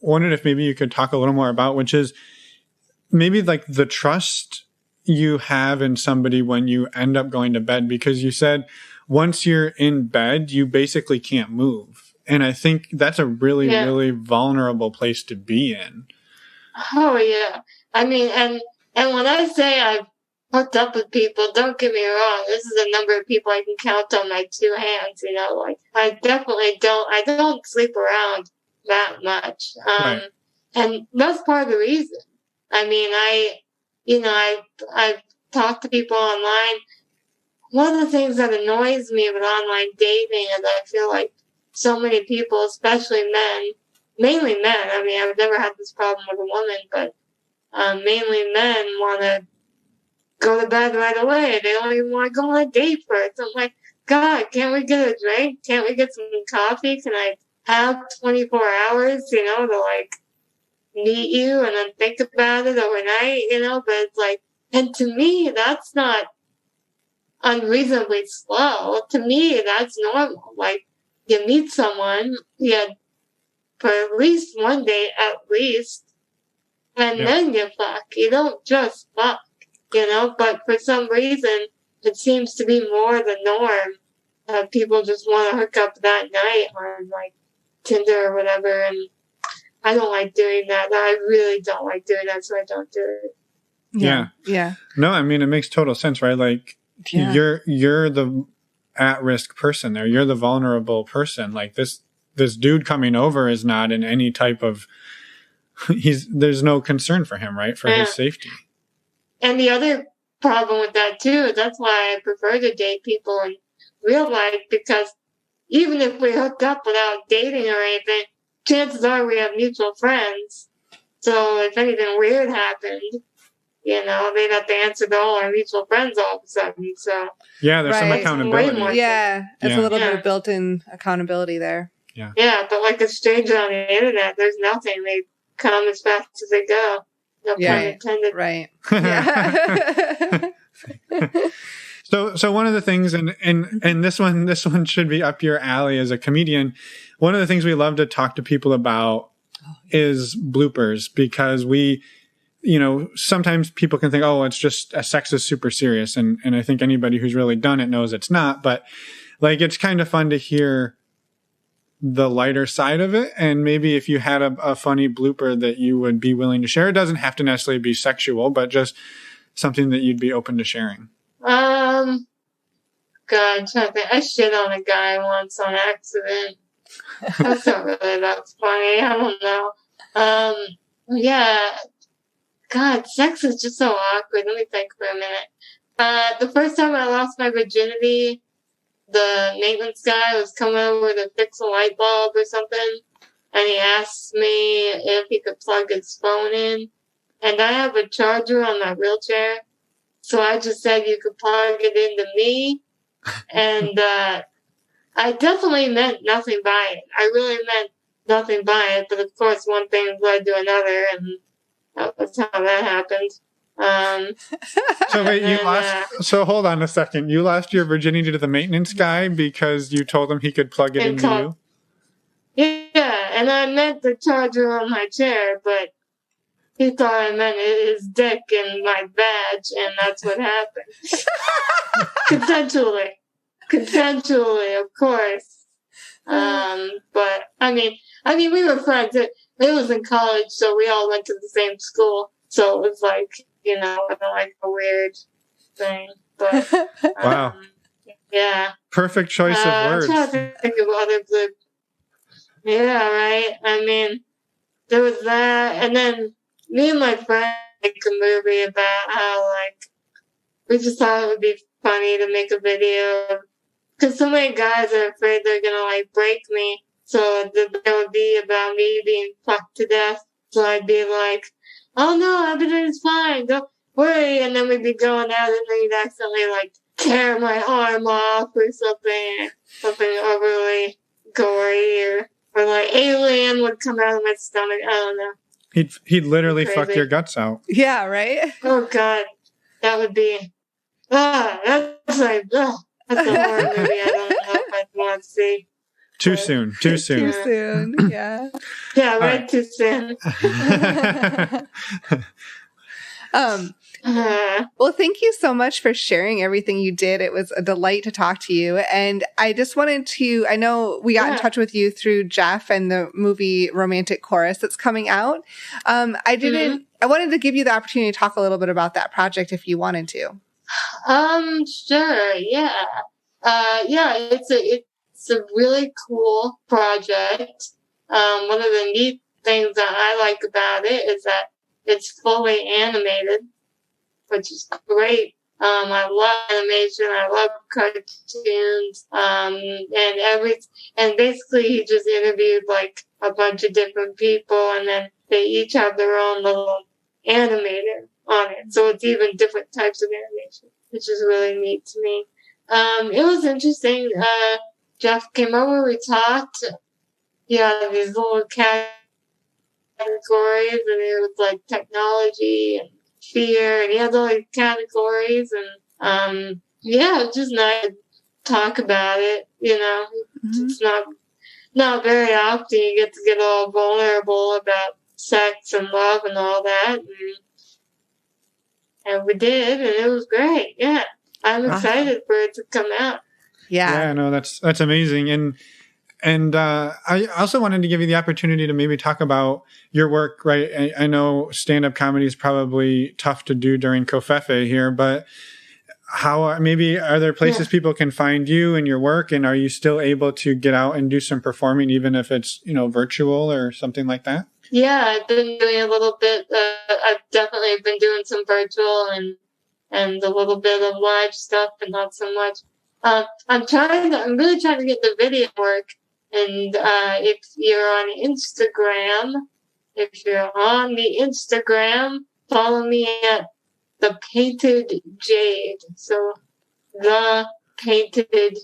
wondered if maybe you could talk a little more about, which is maybe like the trust you have in somebody when you end up going to bed, because you said once you're in bed, you basically can't move. And I think that's a really, really vulnerable place to be in. Oh, yeah. I mean, and when I say I've hooked up with people, don't get me wrong, this is a number of people I can count on my two hands, you know, like I don't sleep around that much. And that's part of the reason. I mean, I've talked to people online. One of the things that annoys me with online dating is I feel like so many people, especially men, mainly men, I mean, I've never had this problem with a woman, but mainly men want to go to bed right away. They don't even want to go on a date first. I'm like, God, can't we get a drink? Can't we get some coffee? Can I have 24 hours, you know, to like meet you and then think about it overnight, you know? But it's like, and to me, that's not unreasonably slow. To me, that's normal. Like, you meet someone, for at least one day at least, and then you fuck. You don't just fuck, you know? But for some reason, it seems to be more the norm. People just want to hook up that night on, like, Tinder or whatever, and I don't like doing that. I really don't like doing that, so I don't do it. Yeah. No, I mean, it makes total sense, right? Like, you're the at-risk person there. You're the vulnerable person. Like, this dude coming over is not in any type of... there's no concern for him, right? For his safety. And the other problem with that, too, that's why I prefer to date people in real life, because even if we hook up without dating or anything, chances are we have mutual friends. So if anything weird happened, you know, they'd have to answer to all our mutual friends all of a sudden. So there's some accountability. There's a little bit of built-in accountability there. Yeah, but like a stranger on the internet, there's nothing. They come as fast as they go. No pun intended. Right. So one of the things, and this one should be up your alley as a comedian. One of the things we love to talk to people about is bloopers, because we, you know, sometimes people can think, oh, it's just sex is super serious. And I think anybody who's really done it knows it's not, but like, it's kind of fun to hear the lighter side of it. And maybe if you had a funny blooper that you would be willing to share, it doesn't have to necessarily be sexual, but just something that you'd be open to sharing. God, I'm trying to think. I shit on a guy once on accident. That's not really that funny. I don't know. God, sex is just so awkward. Let me think for a minute. The first time I lost my virginity, the maintenance guy was coming over to fix a light bulb or something, and he asked me if he could plug his phone in. And I have a charger on my wheelchair, so I just said you could plug it into me. And I definitely meant nothing by it. I really meant nothing by it, but of course one thing led to another, and that's how that happened. So wait, so hold on a second. You lost your virginity to the maintenance guy because you told him he could plug it into you? Yeah, and I meant the charger on my chair, but he thought I meant his dick and my badge, and that's what happened. Consensually, of course. But I mean, we were friends. It was in college, so we all went to the same school. So it was like, you know, like a weird thing. But wow. Yeah. Perfect choice of words. I'm trying to think of other good. Yeah, right. I mean, there was that, and then me and my friend make a movie about how, like, we just thought it would be funny to make a video, because so many guys are afraid they're gonna, like, break me, so the video would be about me being fucked to death, so I'd be like, oh no, everything's fine, don't worry, and then we'd be going out, and then he'd accidentally, like, tear my arm off or something overly gory, or like alien would come out of my stomach. I don't know. He'd literally fuck your guts out. Yeah, right? Oh God, that would be. That's like. That's a horror movie I don't know if I'd want to see. Too soon. Too soon. Yeah. Yeah, right. Too soon. Well, thank you so much for sharing everything you did. It was a delight to talk to you. And I just wanted to, I know we got in touch with you through Jeff and the movie Romantic Chorus that's coming out. I wanted to give you the opportunity to talk a little bit about that project if you wanted to. Sure. Yeah. It's a really cool project. One of the neat things that I like about it is that it's fully animated, which is great. I love animation. I love cartoons. And basically he just interviewed like a bunch of different people, and then they each have their own little animator on it. So it's even different types of animation, which is really neat to me. It was interesting. Jeff came over, we talked. Yeah, these little categories, and it was like technology and fear, and he had all these categories, and it was just nice to talk about it. You know, it's not very often you get to get all vulnerable about sex and love and all that, and we did, and it was great. Yeah, I'm excited for it to come out. Yeah, no, that's amazing, and I also wanted to give you the opportunity to maybe talk about your work, right? I know stand-up comedy is probably tough to do during Covfefe here, but how maybe are there places people can find you and your work, and are you still able to get out and do some performing, even if it's, virtual or something like that? Yeah, I've been doing a little bit. I've definitely been doing some virtual and a little bit of live stuff, but not so much. I'm really trying to get the video work. And if you're on Instagram, follow me at The Painted Jade. So The Painted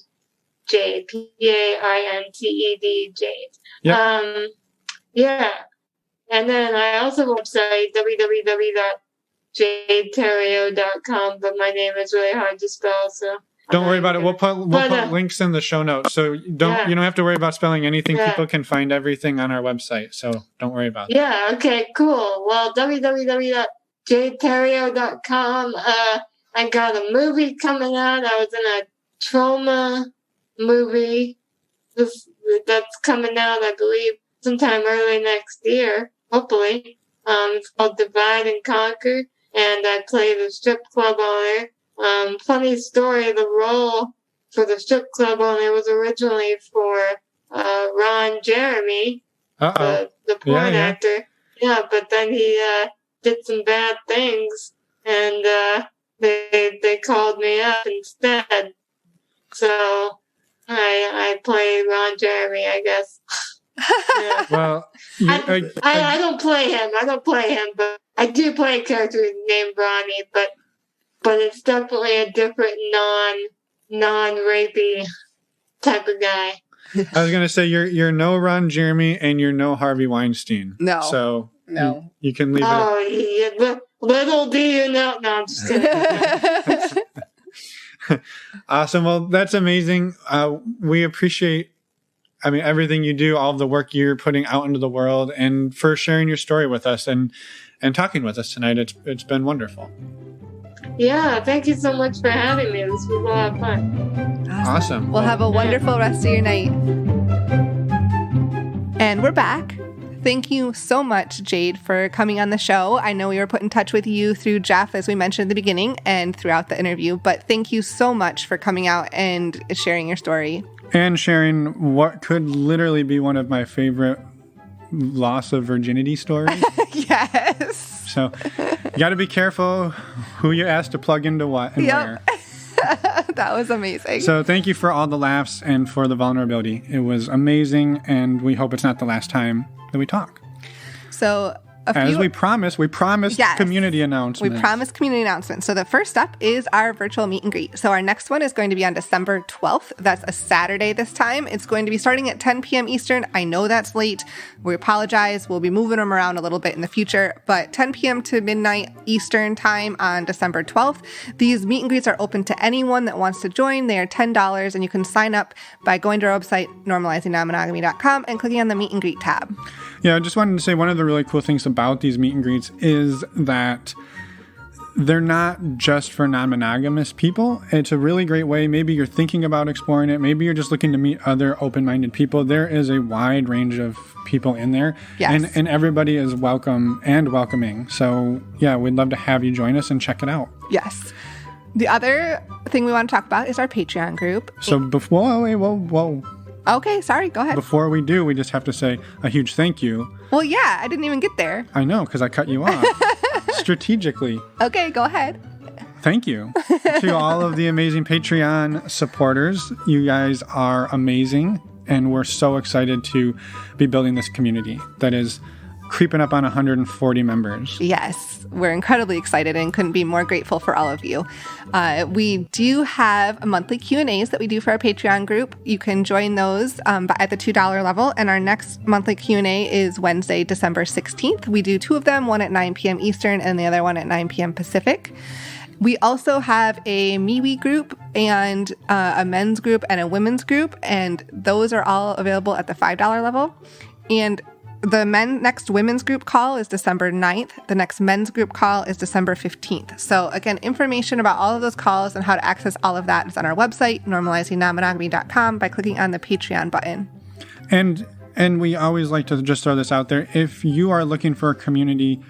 Jade, Painted Jade. Yep. And then I also have a website, www.jadeterrio.com, but my name is really hard to spell, so. Don't worry about it. We'll put links in the show notes, so you don't have to worry about spelling anything. Yeah. People can find everything on our website, so don't worry about that. Yeah. Okay. Cool. Well, www.jadeterrio.com. I got a movie coming out. I was in a trauma movie that's coming out, I believe, sometime early next year. Hopefully, it's called Divide and Conquer, and I play the strip club owner. Funny story, the role for the strip club owner was originally for Ron Jeremy, the porn actor. Yeah, but then he did some bad things, and they called me up instead. So I play Ron Jeremy, I guess. Yeah. Well, I don't play him. But I do play a character named Ronnie, but it's definitely a different non-rapey type of guy. I was going to say you're no Ron Jeremy and you're no Harvey Weinstein. No. So no. You can leave it. Oh, little do you know. No, I'm just kidding. Awesome. Well, that's amazing. We appreciate, everything you do, all of the work you're putting out into the world, and for sharing your story with us and talking with us tonight. It's been wonderful. Yeah, thank you so much for having me. This was a lot of fun. Awesome. We'll have a wonderful rest of your night. And we're back. Thank you so much, Jade, for coming on the show. I know we were put in touch with you through Jeff, as we mentioned at the beginning, and throughout the interview, but thank you so much for coming out and sharing your story. And sharing what could literally be one of my favorite loss of virginity stories. Yes. So you got to be careful who you ask to plug into what and where. That was amazing. So thank you for all the laughs and for the vulnerability. It was amazing, and we hope it's not the last time that we talk. So As we promised Yes. community announcements. We promised community announcements. So the first up is our virtual meet and greet. So our next one is going to be on December 12th. That's a Saturday this time. It's going to be starting at 10 p.m. Eastern. I know that's late. We apologize. We'll be moving them around a little bit in the future, but 10 p.m. to midnight Eastern time on December 12th. These meet and greets are open to anyone that wants to join. They are $10, and you can sign up by going to our website, normalizingnonmonogamy.com, and clicking on the meet and greet tab. Yeah, I just wanted to say one of the really cool things about these meet and greets is that they're not just for non-monogamous people. It's a really great way. Maybe you're thinking about exploring it. Maybe you're just looking to meet other open-minded people. There is a wide range of people in there. Yes. And everybody is welcome and welcoming. So, yeah, we'd love to have you join us and check it out. Yes. The other thing we want to talk about is our Patreon group. So whoa. Okay, sorry, go ahead. Before we do, we just have to say a huge thank you. Well, yeah, I didn't even get there. I know, because I cut you off strategically. Okay, go ahead. Thank you to all of the amazing Patreon supporters. You guys are amazing, and we're so excited to be building this community that is creeping up on 140 members. Yes, we're incredibly excited and couldn't be more grateful for all of you. We do have monthly Q&As that we do for our Patreon group. You can join those at the $2 level, and our next monthly Q&A is Wednesday, December 16th. We do 2 of them, one at 9 p.m. Eastern and the other one at 9 p.m. Pacific. We also have a MeWe group and a men's group and a women's group, and those are all available at the $5 level. And the next women's group call is December 9th. The next men's group call is December 15th. So again, information about all of those calls and how to access all of that is on our website, normalizingnonmonogamy.com, by clicking on the Patreon button. And we always like to just throw this out there. If you are looking for a community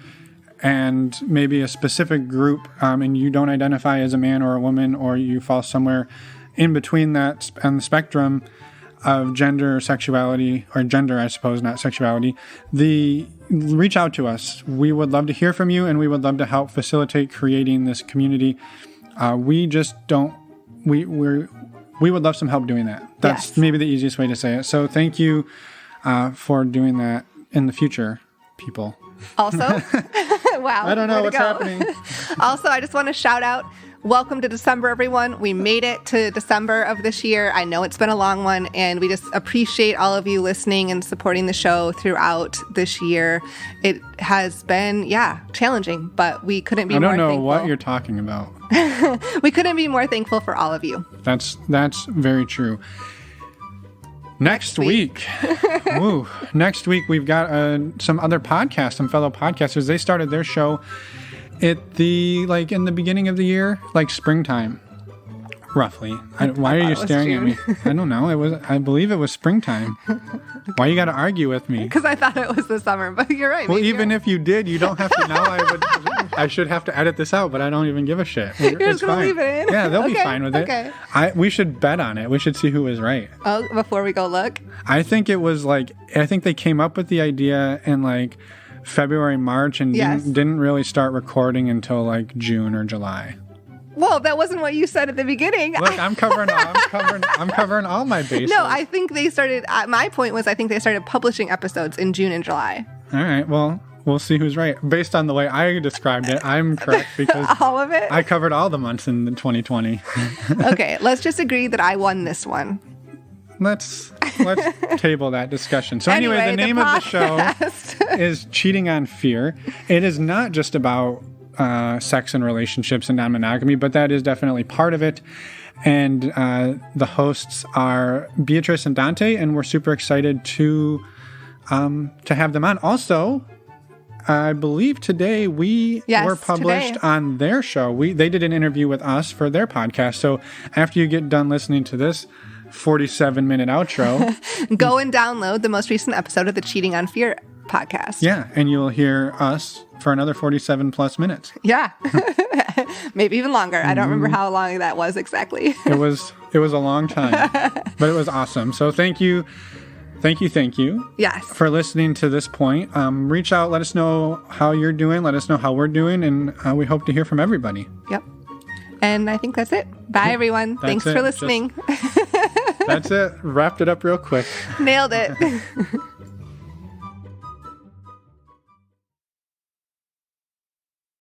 and maybe a specific group, and you don't identify as a man or a woman, or you fall somewhere in between that on the spectrum of gender or sexuality, or gender, I suppose, not sexuality, reach out to us. We would love to hear from you, and we would love to help facilitate creating this community. We would love some help doing that. That's maybe the easiest way to say it. So thank you for doing that in the future, people. Also, wow. I don't know what's happening. Also, I just want to shout out, welcome to December, everyone. We made it to December of this year. I know it's been a long one, and we just appreciate all of you listening and supporting the show throughout this year. It has been, challenging, but we couldn't be more thankful. I don't know what you're talking about. We couldn't be more thankful for all of you. That's very true. Next week, next week we've got some other podcasts, some fellow podcasters. They started their show in the beginning of the year, like springtime, roughly. Why are you staring at me? I don't know. I believe it was springtime. Why you got to argue with me? Because I thought it was the summer, but you're right. Well, even if you did, you don't have to. Now I should have to edit this out, but I don't even give a shit. You're just going to leave it in? Yeah, they'll be fine with it. Okay. We should bet on it. We should see who was right. Oh, before we go look? I think it was I think they came up with the idea in February, March, and didn't really start recording until June or July. Well, that wasn't what you said at the beginning. Look, I'm covering all my bases. No, I think they started. My point was, I think they started publishing episodes in June and July. All right. Well, we'll see who's right. Based on the way I described it, I'm correct because all of it. I covered all the months in 2020. Okay, let's just agree that I won this one. Let's table that discussion. So anyway, the name of the show is Cheating on Fear. It is not just about sex and relationships and non-monogamy, but that is definitely part of it. And the hosts are Beatrice and Dante, and we're super excited to have them on. Also, I believe today we were published on their show. They did an interview with us for their podcast. So after you get done listening to this 47-minute outro, go and download the most recent episode of the Cheating on Fear podcast. Yeah, and you'll hear us for another 47 plus minutes. Yeah. Maybe even longer. I don't remember how long that was exactly. It was a long time, but it was awesome. So thank you. Yes. For listening to this point. Reach out, let us know how you're doing, let us know how we're doing, and we hope to hear from everybody. Yep. And I think that's it. Bye, everyone. Thanks for listening. That's it. Wrapped it up real quick. Nailed it.